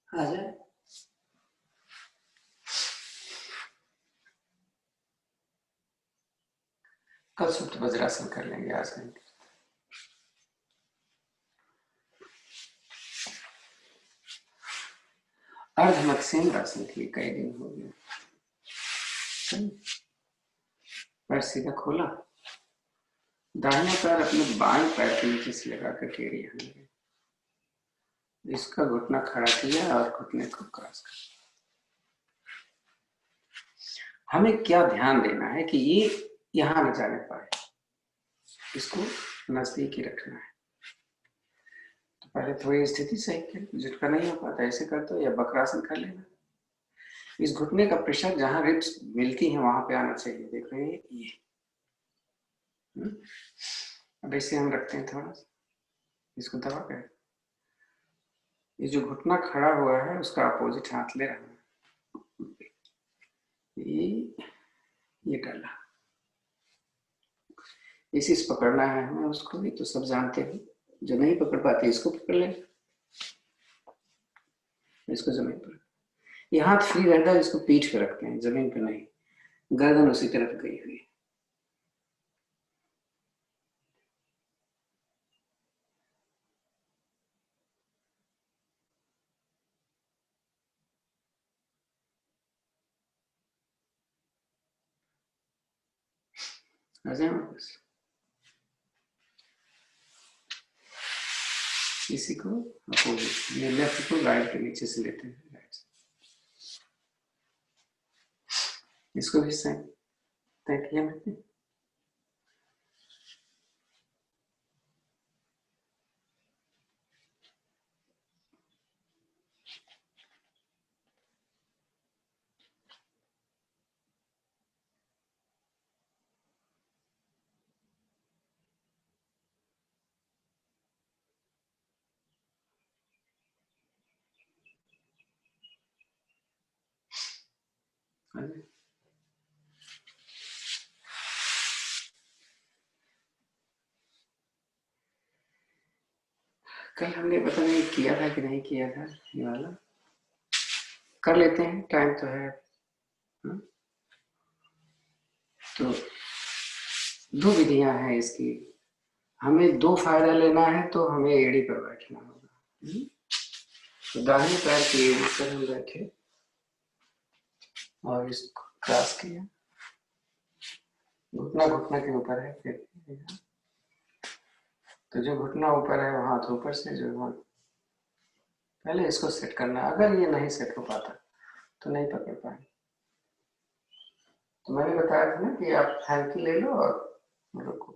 आ जाए। कल सुप्त वज्रासन कर लेंगे आज नहीं। अर्ध मत्स्येंद्रासन के लिए कई दिन हो गए। पैर सीधा खोला, दाहिना पैर अपने बाएं पैर के नीचे से लगा कर टेढ़ी यहाँ लगे, इसका घुटना खड़ा किया और घुटने को क्रॉस कर। हमें क्या ध्यान देना है कि ये यहां न जाने पाए, इसको नजदीक ही रखना है। तो पहले थोड़ी स्थिति सही कर, झुटका नहीं हो पाता ऐसे कर दो या वक्रासन कर लेना। इस घुटने का प्रेशर जहां रिब्स मिलती है वहां पे आना चाहिए, देख रहे हैं ये। अब ऐसे हम रखते हैं, थोड़ा इसको दबा कर, ये जो घुटना खड़ा हुआ है उसका अपोजिट हाथ ले रहा है, ये डाला, इसी से पकड़ना है हमें उसको भी, तो सब जानते हैं। जो नहीं पकड़ पाते इसको पकड़ ले, इसको जमीन पर, ये हाथ फ्री रहता है, इसको पीठ पे रखते हैं, जमीन पे नहीं, गर्दन उसी तरफ गई हुई। आ जाए वापस, इसी को अपोजिट, ये लेफ्ट को राइट के नीचे से लेते हैं, राइट से इसको भी सेम तय किया मैंने। कल हमने पता नहीं किया था कि नहीं किया था ये वाला, कर लेते हैं, टाइम तो है। तो दो विधियां हैं इसकी। हमें दो फायदा लेना है तो हमें एड़ी पर बैठना होगा। तो दाहिने पैर की एड़ी पर हम बैठे और इसको क्रॉस किया, घुटना घुटना के ऊपर है, फिर तो जो घुटना ऊपर है वो हाथ ऊपर से, जो पहले इसको सेट करना। अगर ये नहीं सेट हो पाता तो नहीं पकड़ पाए। तो मैंने बताया था ना कि आप हैंकी ले लो और रुको।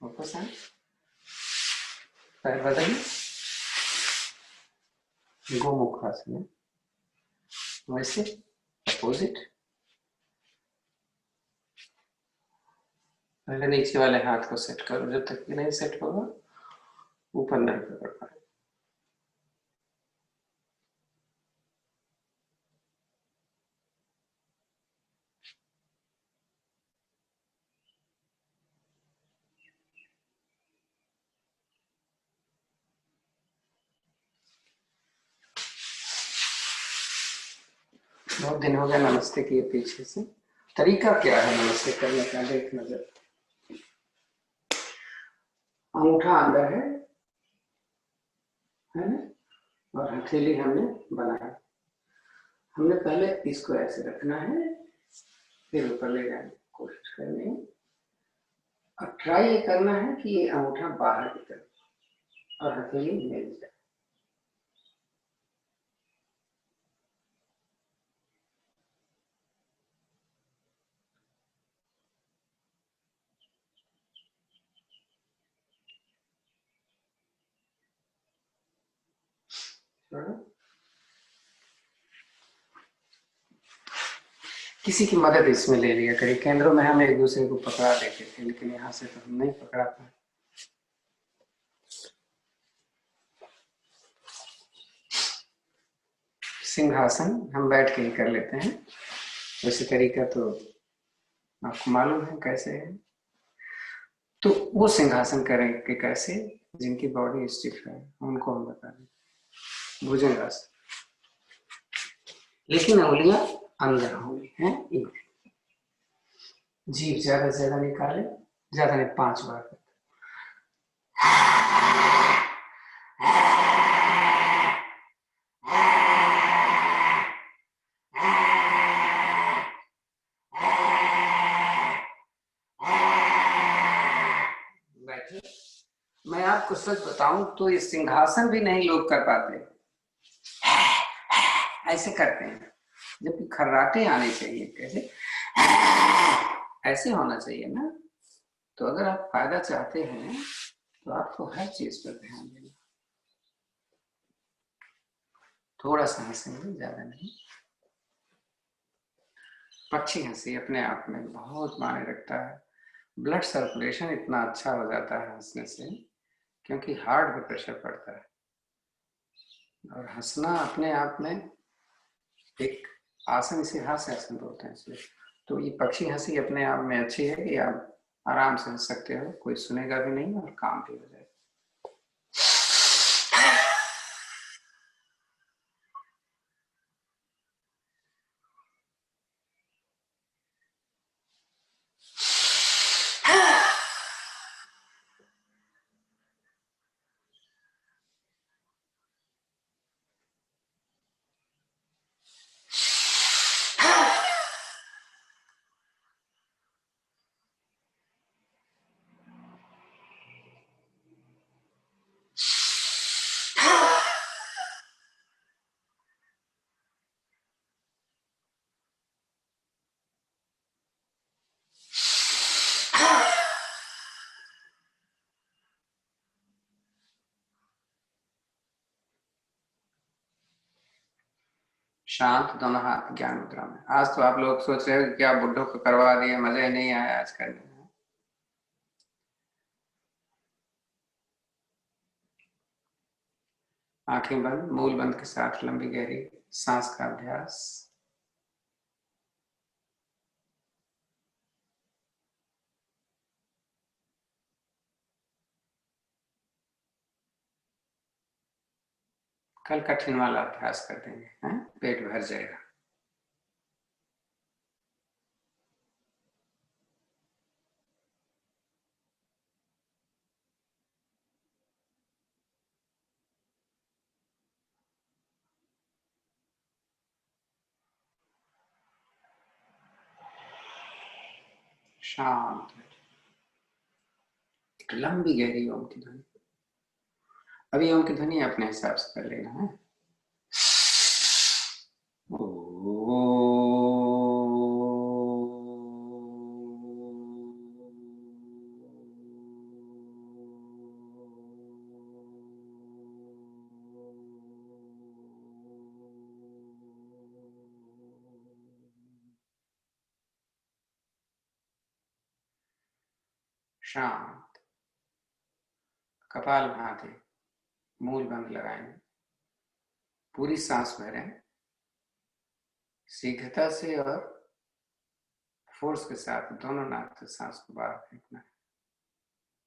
वापस आए, पैर बदलिए, गोमुखासन है वैसे अपोजिट। पहले नीचे वाले हाथ को सेट करो, जब तक ये नहीं सेट होगा ऊपर नहीं पकड़ पाए। बहुत दिन हो गया नमस्ते किए पीछे से। तरीका क्या है नमस्ते करने का, देख नजर। अंगूठा अंदर है ना, और हथेली हमने बनाया। हमने पहले इसको ऐसे रखना है, फिर ऊपर ले जाने की कोशिश करनी है। और ट्राई ये करना है कि ये अंगूठा बाहर की तरफ और हथेली मिल जाए। किसी की मदद इसमें ले लिया करिए। केंद्रों में हम एक दूसरे को पकड़ा देते थे, लेकिन यहाँ से तो हम नहीं पकड़ा पाए। सिंहासन हम बैठ के ही कर लेते हैं, वैसे तरीका तो आपको मालूम है कैसे है। तो वो सिंहासन करेंगे कैसे, जिनकी बॉडी स्टिफ है उनको हम बता दें, भुजंगासन। लेकिन उंगलियां अंदर होंगी हैं। जीभ ज्यादा से ज्यादा निकाले, ज्यादा नहीं, 5 बार। बैठे। मैं आपको सच बताऊं तो ये सिंहासन भी नहीं लोग कर पाते, ऐसे करते हैं। जबकि खर्राटे आने चाहिए, कैसे, ऐसे होना चाहिए ना। तो अगर आप फायदा चाहते हैं तो आपको हर चीज पर ध्यान देना। थोड़ा सा हंसेंगे, ज्यादा नहीं। पक्षी हंसी अपने आप में बहुत मायने रखता है। ब्लड सर्कुलेशन इतना अच्छा हो जाता है हंसने से, क्योंकि हार्ट पे प्रेशर पड़ता है। और हंसना अपने आप में एक आसन, इसे हास्य आसन बोलते हैं इसलिए। तो ये पक्षी हंसी अपने आप में अच्छी है कि आप आराम से हंस सकते हो, कोई सुनेगा भी नहीं और काम भी हो जाएगा। शांत, दोनों हाथ ज्ञान मुद्रा में। आज तो आप लोग सोच रहे हो कि क्या बुड्ढों को करवा दिए, मजा ही नहीं आया आज करने में। आंखें बंद, मूल बंद के साथ लंबी गहरी सांस का अभ्यास। कल कठिन वाला अभ्यास कर देंगे, हैं? पेट भर जाएगा। शांत, एक लंबी गहरी ओम की ध्वनि। अभी ओम की ध्वनि अपने हिसाब से कर लेना है। शांत, कपाल भाती, मूल बंद लगाएंगे, पूरी सांस भरें शीघ्रता से और फोर्स के साथ। दोनों नाक से सांस को बाहर फेंकना है।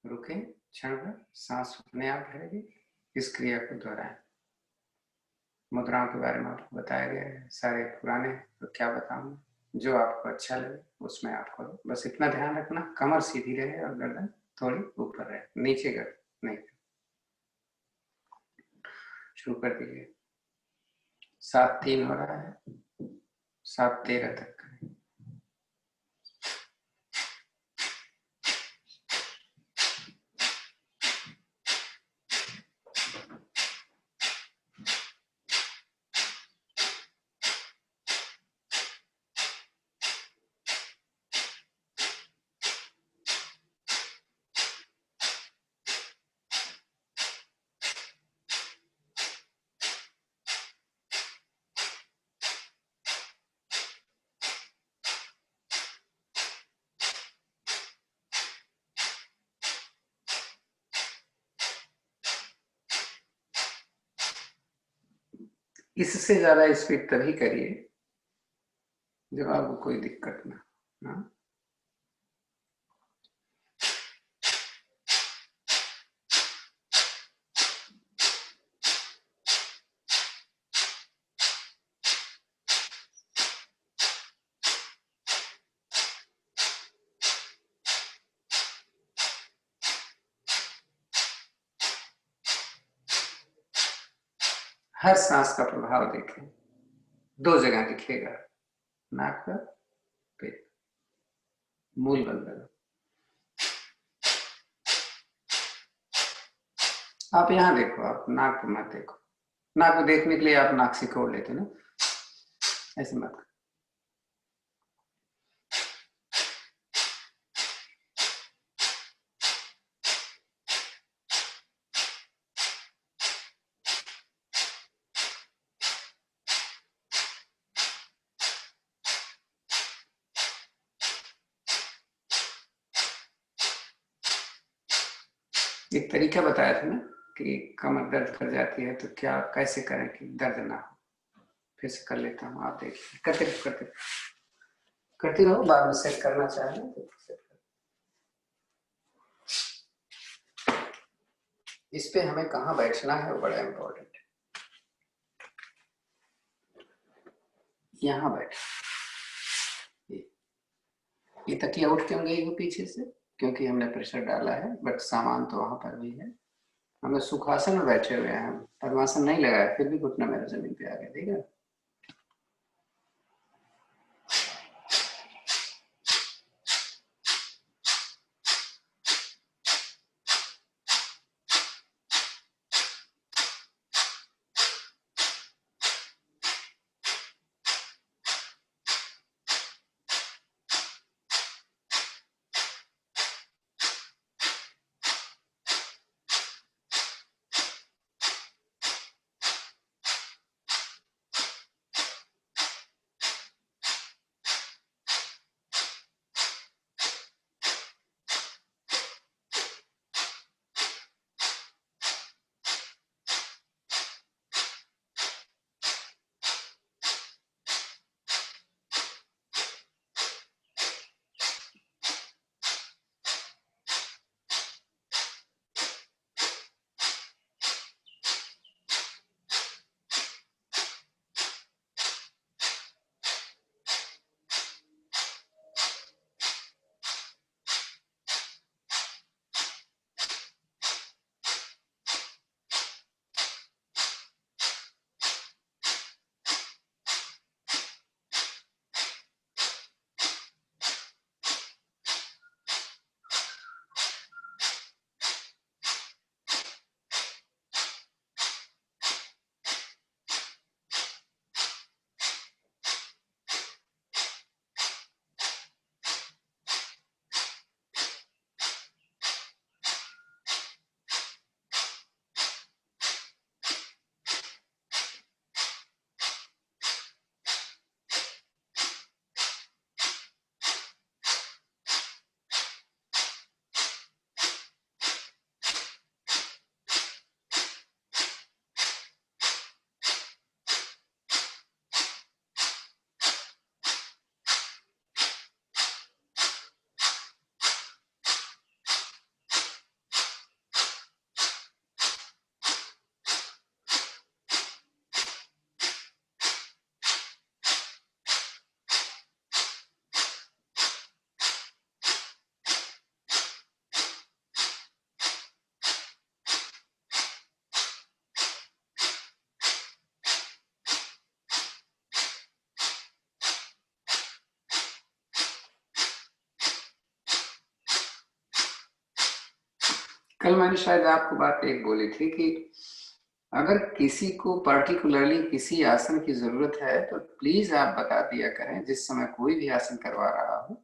रुकें क्षण भर, सांस अपने आप भरेगी। इस क्रिया को दोहराएं। मुद्राओं के बारे में आपको बताया गया है, सारे पुराने, तो क्या बताऊं, जो आपको अच्छा लगे उसमें आप करो। बस इतना ध्यान रखना कमर सीधी रहे और गर्दन थोड़ी ऊपर रहे, नीचे कर नहीं। शुरू कर दीजिए। 7-3 हो रहा है, 7-13 तक करें। इससे ज्यादा स्पीड तभी करिए जब आपको कोई दिक्कत ना। हाँ? हर सांस का प्रभाव देखें, 2 जगह दिखेगा, नाक पर, पेट। मूल बंद करो। आप यहाँ देखो, आप नाक को मत देखो। नाक को देखने के लिए आप नाक से खोल लेते ना, ऐसे मत। एक तरीका बताया था ना कि कमर दर्द कर जाती है तो क्या कैसे करें कि दर्द ना हो। फिर से कर लेता हूँ, आप देखिए, करते रहो। बाद में सेट करना चाहें तो सेट कर। इस पे हमें कहाँ बैठना है वो बड़ा इम्पोर्टेंट है। यहाँ बैठ, ये तकिया उठ क्यों गई हो पीछे से, क्योंकि हमने प्रेशर डाला है, बट सामान तो वहां पर भी है। हम लोग सुखासन में बैठे हुए हैं, पद्मासन नहीं लगाया, फिर भी घुटना मेरा जमीन पे आ गया, ठीक है। कल मैंने शायद आपको बात एक बोली थी कि अगर किसी को पर्टिकुलरली किसी आसन की जरूरत है तो प्लीज आप बता दिया करें, जिस समय कोई भी आसन करवा रहा हो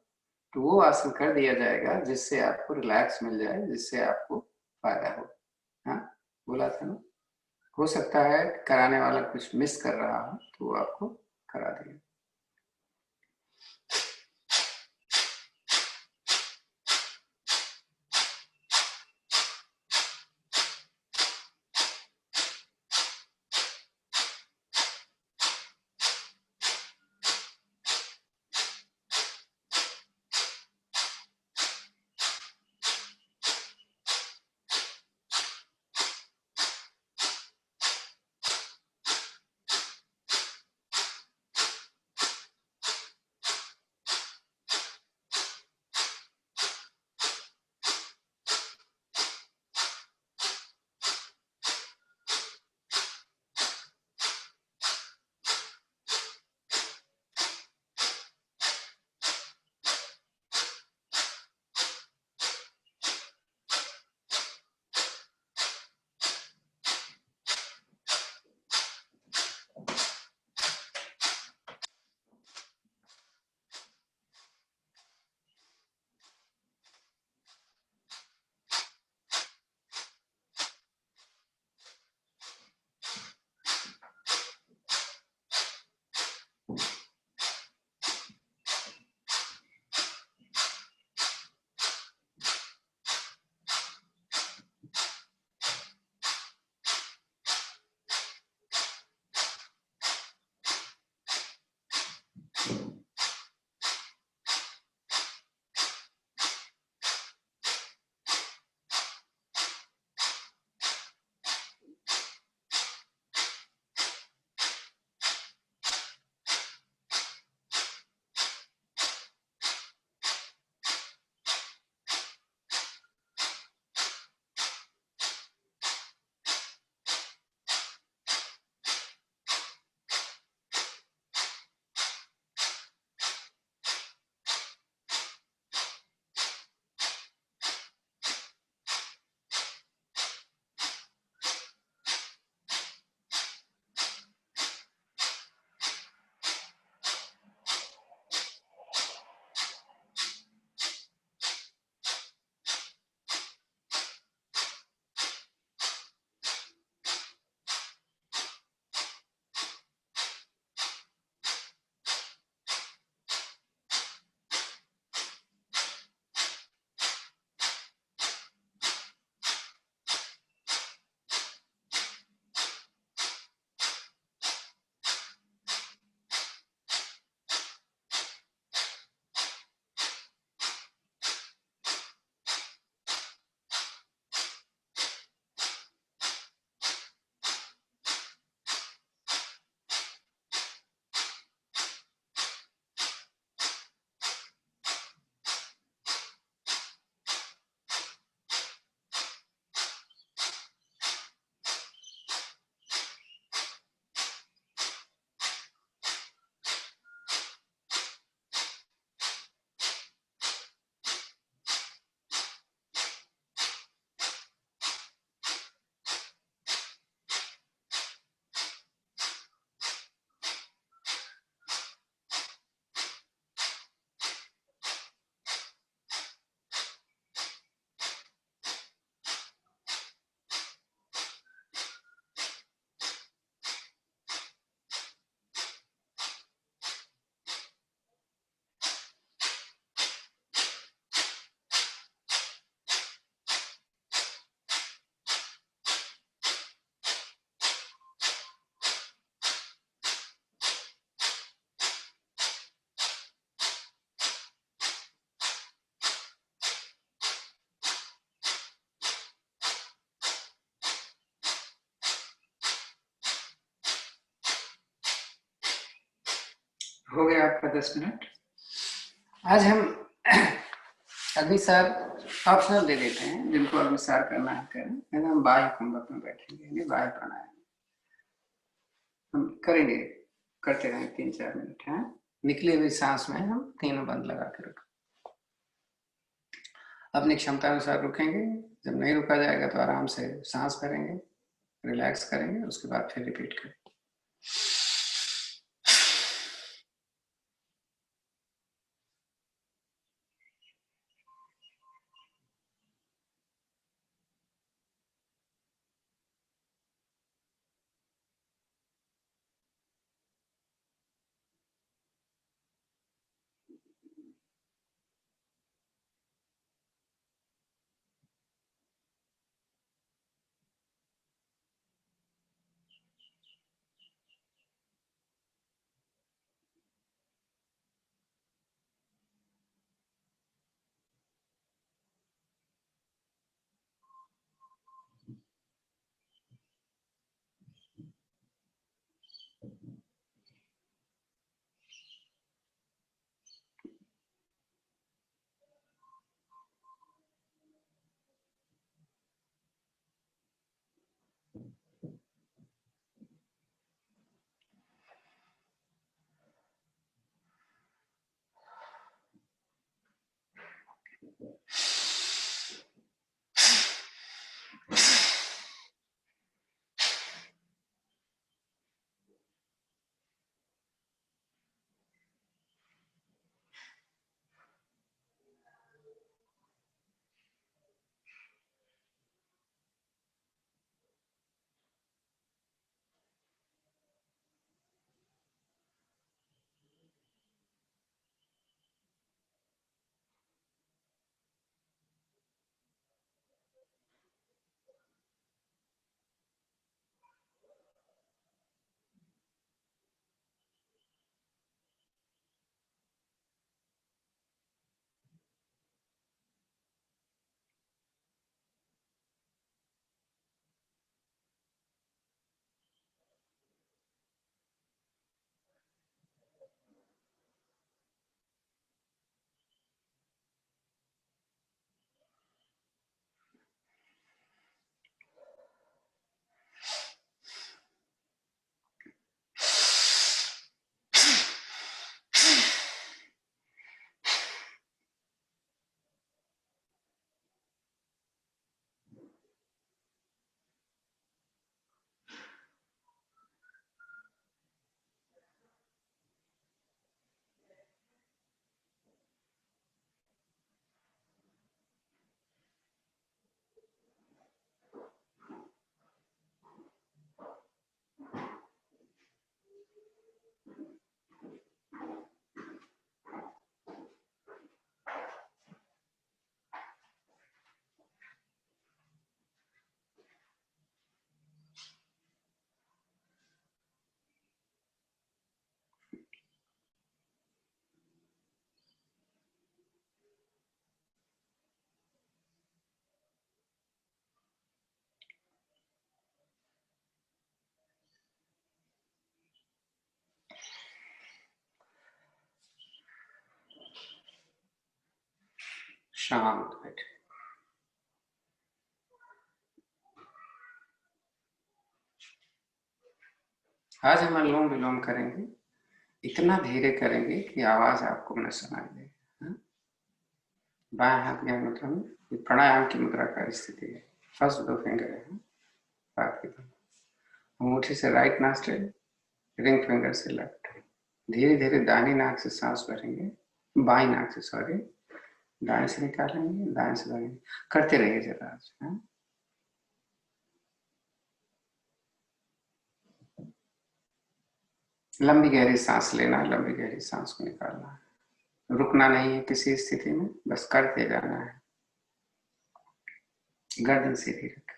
तो वो आसन कर दिया जाएगा जिससे आपको रिलैक्स मिल जाए, जिससे आपको फायदा हो। हाँ, बोला था ना। हो सकता है कराने वाला कुछ मिस कर रहा हो तो वो आपको करा देगा। हो गया आपका 10 मिनट। आज हम अग्निसार ऑप्शनल दे देते हैं, जिनको अग्निसार करना है करें, नहीं तो हम बाह्य कुंभक में बैठेंगे, बाह्य प्राणायाम हम करेंगे, करते रहेंगे 3-4 मिनट। है निकली हुई सांस में हम तीनों बंद लगा के रखें। अपनी क्षमता अनुसार रुकेंगे। जब नहीं रुका जाएगा तो आराम से सांस भरेंगे, रिलैक्स करेंगे, उसके बाद फिर रिपीट करें। शांत बैठे। आज हम अनुलोम विलोम करेंगे, इतना धीरे करेंगे कि आवाज आपको न सुनाई दे। हाँ? बाएं हाथ की मुद्रा में ये प्राणायाम की मुद्रा का स्थिति है। फर्स्ट दो फिंगर है, हाथ की दोनों अंगूठी से राइट नॉस्ट्रिल, रिंग फिंगर से लेफ्ट। धीरे धीरे दाहिनी नाक से सांस भरेंगे, बाई नाक से, सॉरी, दाएं से निकालेंगे, दाएं से भरेंगे। करते रहिए जरा आज। हाँ? लंबी गहरी सांस लेना है, लंबी गहरी सांस को निकालना है। रुकना नहीं है किसी स्थिति में, बस करते जाना है। गर्दन सीधी रखें।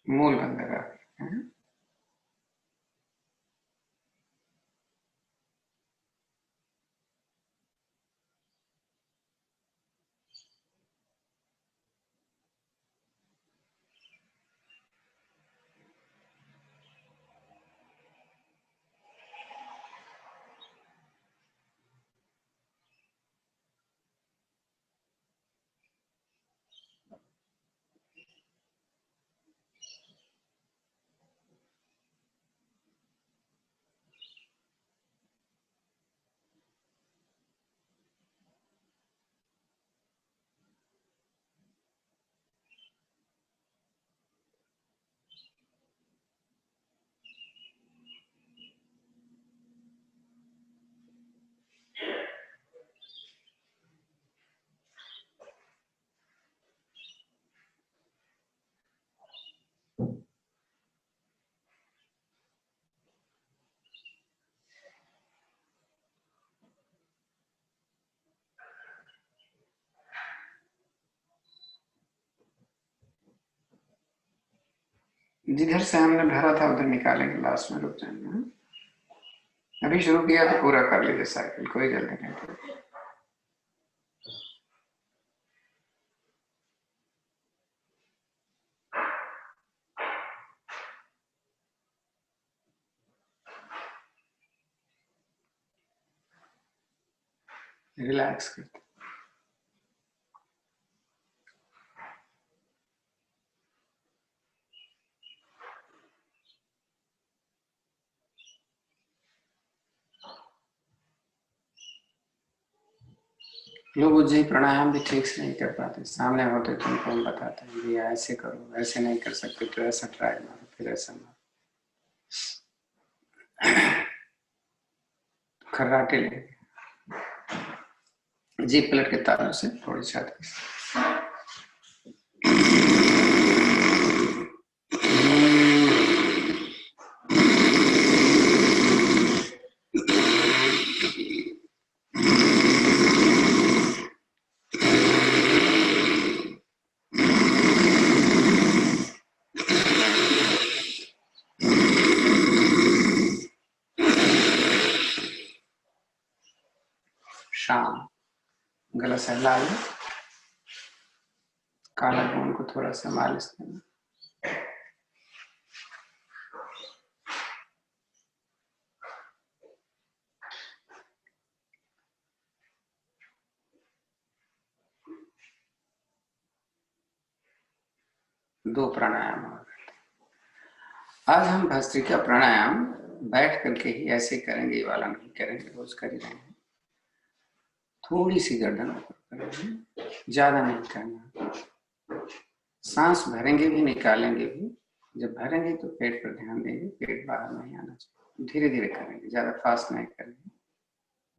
मूल बंद लगा है। जिधर से हमने भरा था उधर निकालेंगे, लास्ट में रुक जाएंगे। अभी शुरू किया तो पूरा कर लीजिए साइकिल, कोई जल्दी नहीं। रिलैक्स करते। 'लोग उज्जैन प्राणायाम भी ठीक से नहीं कर पाते, सामने होते तो उनको हम बताते हैं भैया ऐसे करो, ऐसे नहीं कर सकते तो ऐसा ट्राई मारो, फिर ऐसा मारो। खर्राटे ले जी पलट के तारों से थोड़ी छाती से। शाम गला सहला लो, काला खून को थोड़ा सा मालिश करना। दो प्राणायाम और। आज हम भस्त्रिका प्राणायाम बैठ करके ही ऐसे करेंगे, ये वाला नहीं करेंगे, रोज कर ही रहे हैं। थोड़ी सी गर्दन ऊपर करेंगे, ज्यादा नहीं करना। सांस भरेंगे भी निकालेंगे भी, जब भरेंगे तो पेट पर ध्यान देंगे, पेट बाहर नहीं आना चाहिए। धीरे धीरे करेंगे, ज्यादा फास्ट नहीं करेंगे।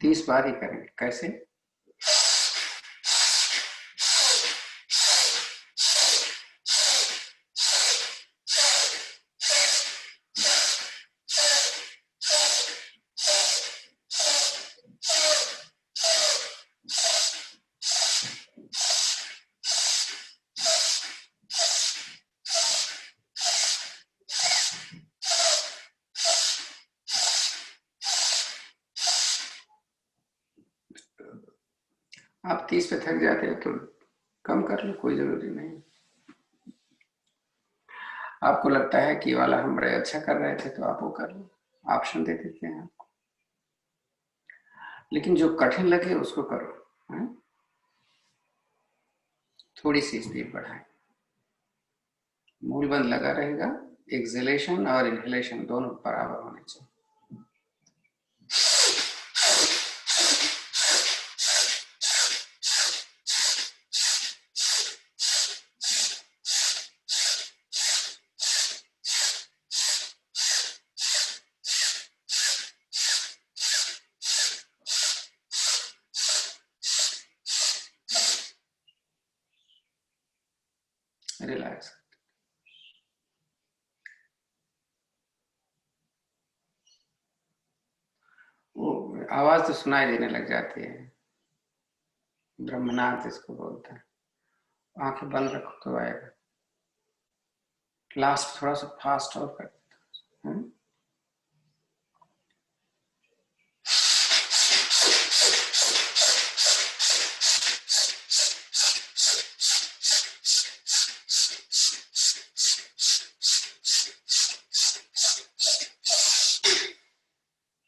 30 बार ही करेंगे। कैसे? आप 30 पे थक जाते हैं तो कम कर लो, कोई जरूरी नहीं। आपको लगता है कि वाला हम बड़े अच्छा कर रहे थे तो आप वो कर लो, ऑप्शन दे देते हैं आपको। लेकिन जो कठिन लगे उसको करो, है? थोड़ी सी स्पीड बढ़ाएं। मूल बंद लगा रहेगा, एक्सलेशन और इनहेलेशन दोनों बराबर होने चाहिए। रिलैक्स। वो आवाज तो सुनाई देने लग जाती है, ब्रह्मनाथ इसको बोलते हैं। आंखें बंद रखो तो आएगा। लास्ट थोड़ा सा फास्ट और कर देता हूं।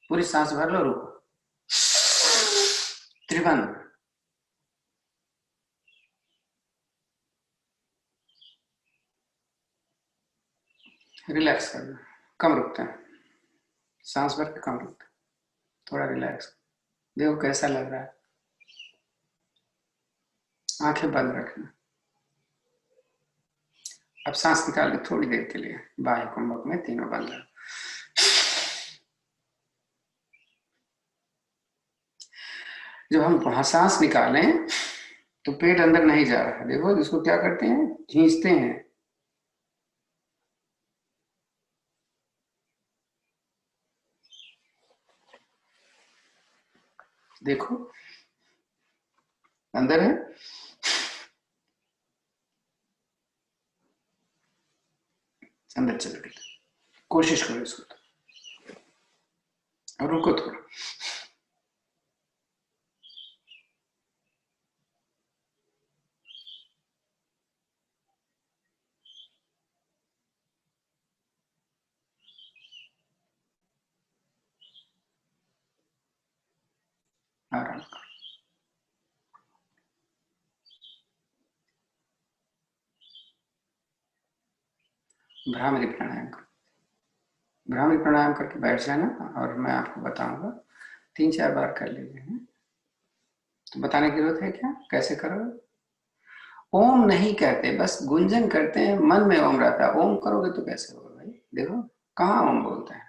पूरी सांस भर लो, रुको, त्रिबंध। रिलैक्स करना, कम रुकते हैं, सांस भर के कम रुकते हैं, थोड़ा रिलैक्स। देखो कैसा लग रहा है। आंखें बंद रखना। अब सांस निकाल के थोड़ी देर के लिए बाह्य कुंभक में तीनों बंद रहो। जब हम वहां सांस निकालें तो पेट अंदर नहीं जा रहा है। देखो इसको क्या करते हैं, खींचते हैं। देखो अंदर है, अंदर चल गई। कोशिश करो इसको और रुको थोड़ा। आराम करो। भ्रामरी प्राणायाम करो। भ्रामरी प्राणायाम करके बैठ जाना और मैं आपको बताऊंगा, 3-4 बार कर लीजिए। तो बताने की जरूरत है क्या, कैसे करो। ओम नहीं कहते, बस गुंजन करते हैं, मन में ओम रहता है। ओम करोगे तो कैसे होगा भाई, देखो कहाँ ओम बोलते हैं।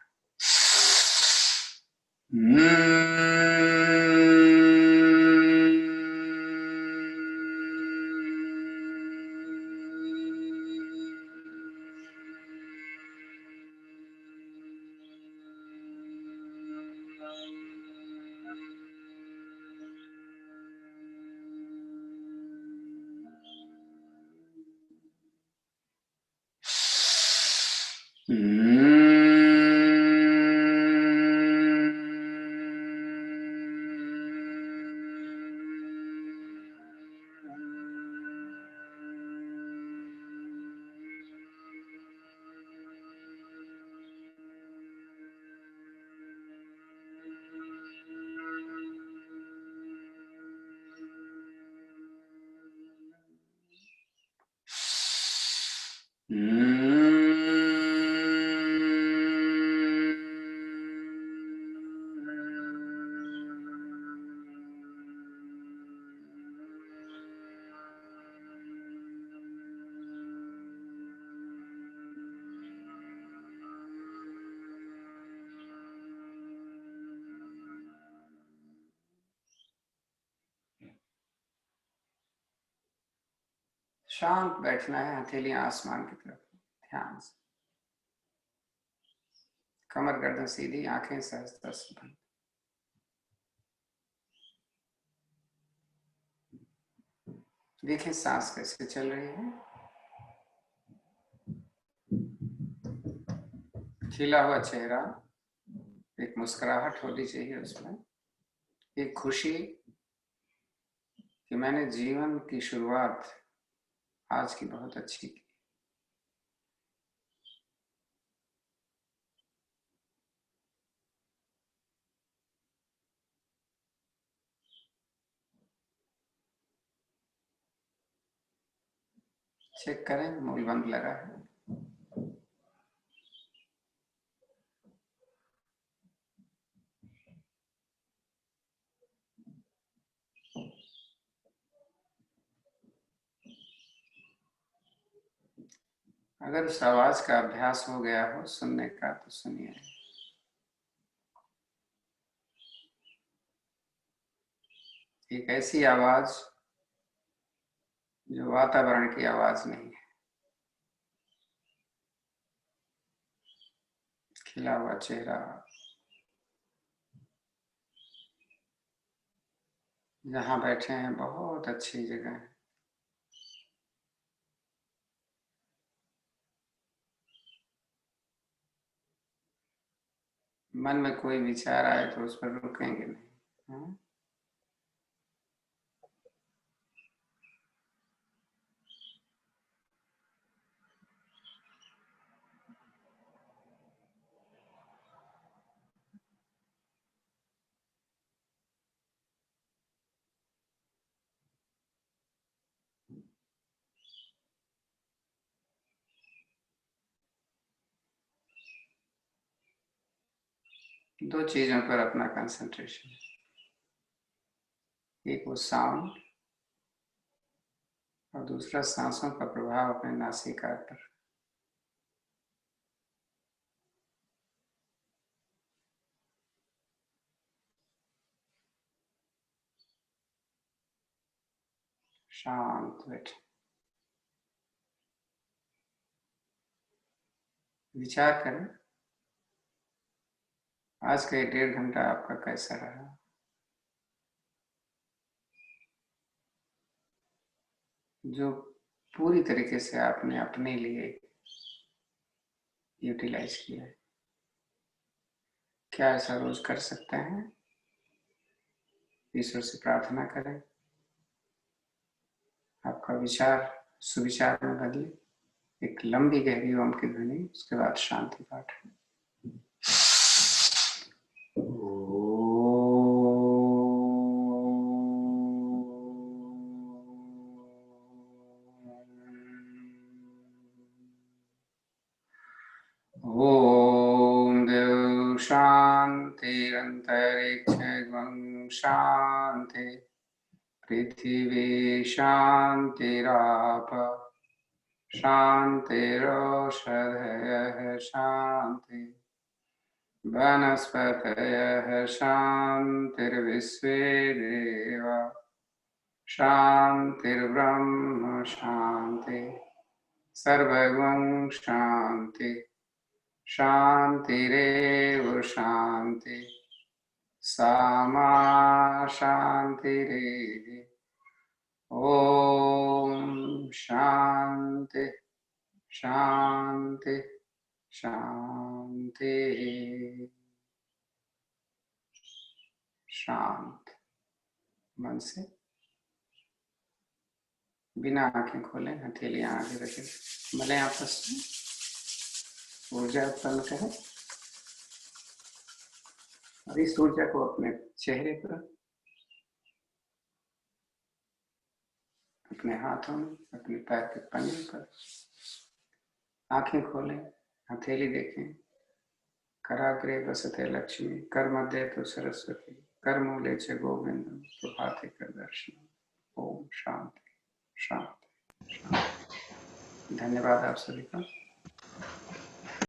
शांत बैठना है, हथेली आसमान की तरफ, ध्यान से। कमर गर्दन सीधी, आंखें सहजता से बंद। देखें सांस कैसे चल रही है। खिला हुआ चेहरा, एक मुस्कुराहट होनी चाहिए उसमें, एक खुशी कि मैंने जीवन की शुरुआत आज की बहुत अच्छी की। चेक करें, मूल बंद लगा है। अगर उस आवाज का अभ्यास हो गया हो सुनने का तो सुनिए। एक ऐसी आवाज जो वातावरण की आवाज नहीं है। खिला हुआ चेहरा, जहां बैठे हैं बहुत अच्छी जगह है। मन में कोई विचार आए तो उस पर रुकेंगे नहीं। हाँ? दो चीजों पर अपना कंसंट्रेशन है, एक वो साउंड और दूसरा सांसों का प्रभाव अपने नासिका पर। शांत बैठे, विचार करें आज का 1.5 घंटा आपका कैसा रहा। जो पूरी तरीके से आपने अपने लिए यूटिलाइज किया है। क्या ऐसा रोज कर सकते हैं? ईश्वर से प्रार्थना करें आपका विचार सुविचार में बदले। एक लंबी गहरी ओम की ध्वनि, उसके बाद शांति पाठ। ओम देव शांतिरंतरिक्षं शांति, पृथिवी शांतिराप शांतिरोषधयः शांति, वनस्पतयः शांतिर्विश्वे देवा शांतिर्ब्रह्म शांति, सर्वगुण शांति शांतिरेव शांति, सामा शांतिरेव। ओम शांति शांति शांति। शांत मन से बिना आंखें खोले हथेलियां आगे रखें, मले आपस में ऊर्जा उत्पन्न करें और इस ऊर्जा को अपने चेहरे पर, अपने हाथों में, अपने पैर के पन्ने पर। आंखें खोलें, हथेली देखें। कराग्रे वसते लक्ष्मी, कर मध्य तो सरस्वती, कर मूले च गोविंद, प्रभाते कर दर्शन। ओम शांति शांति शांति। धन्यवाद आप सभी का।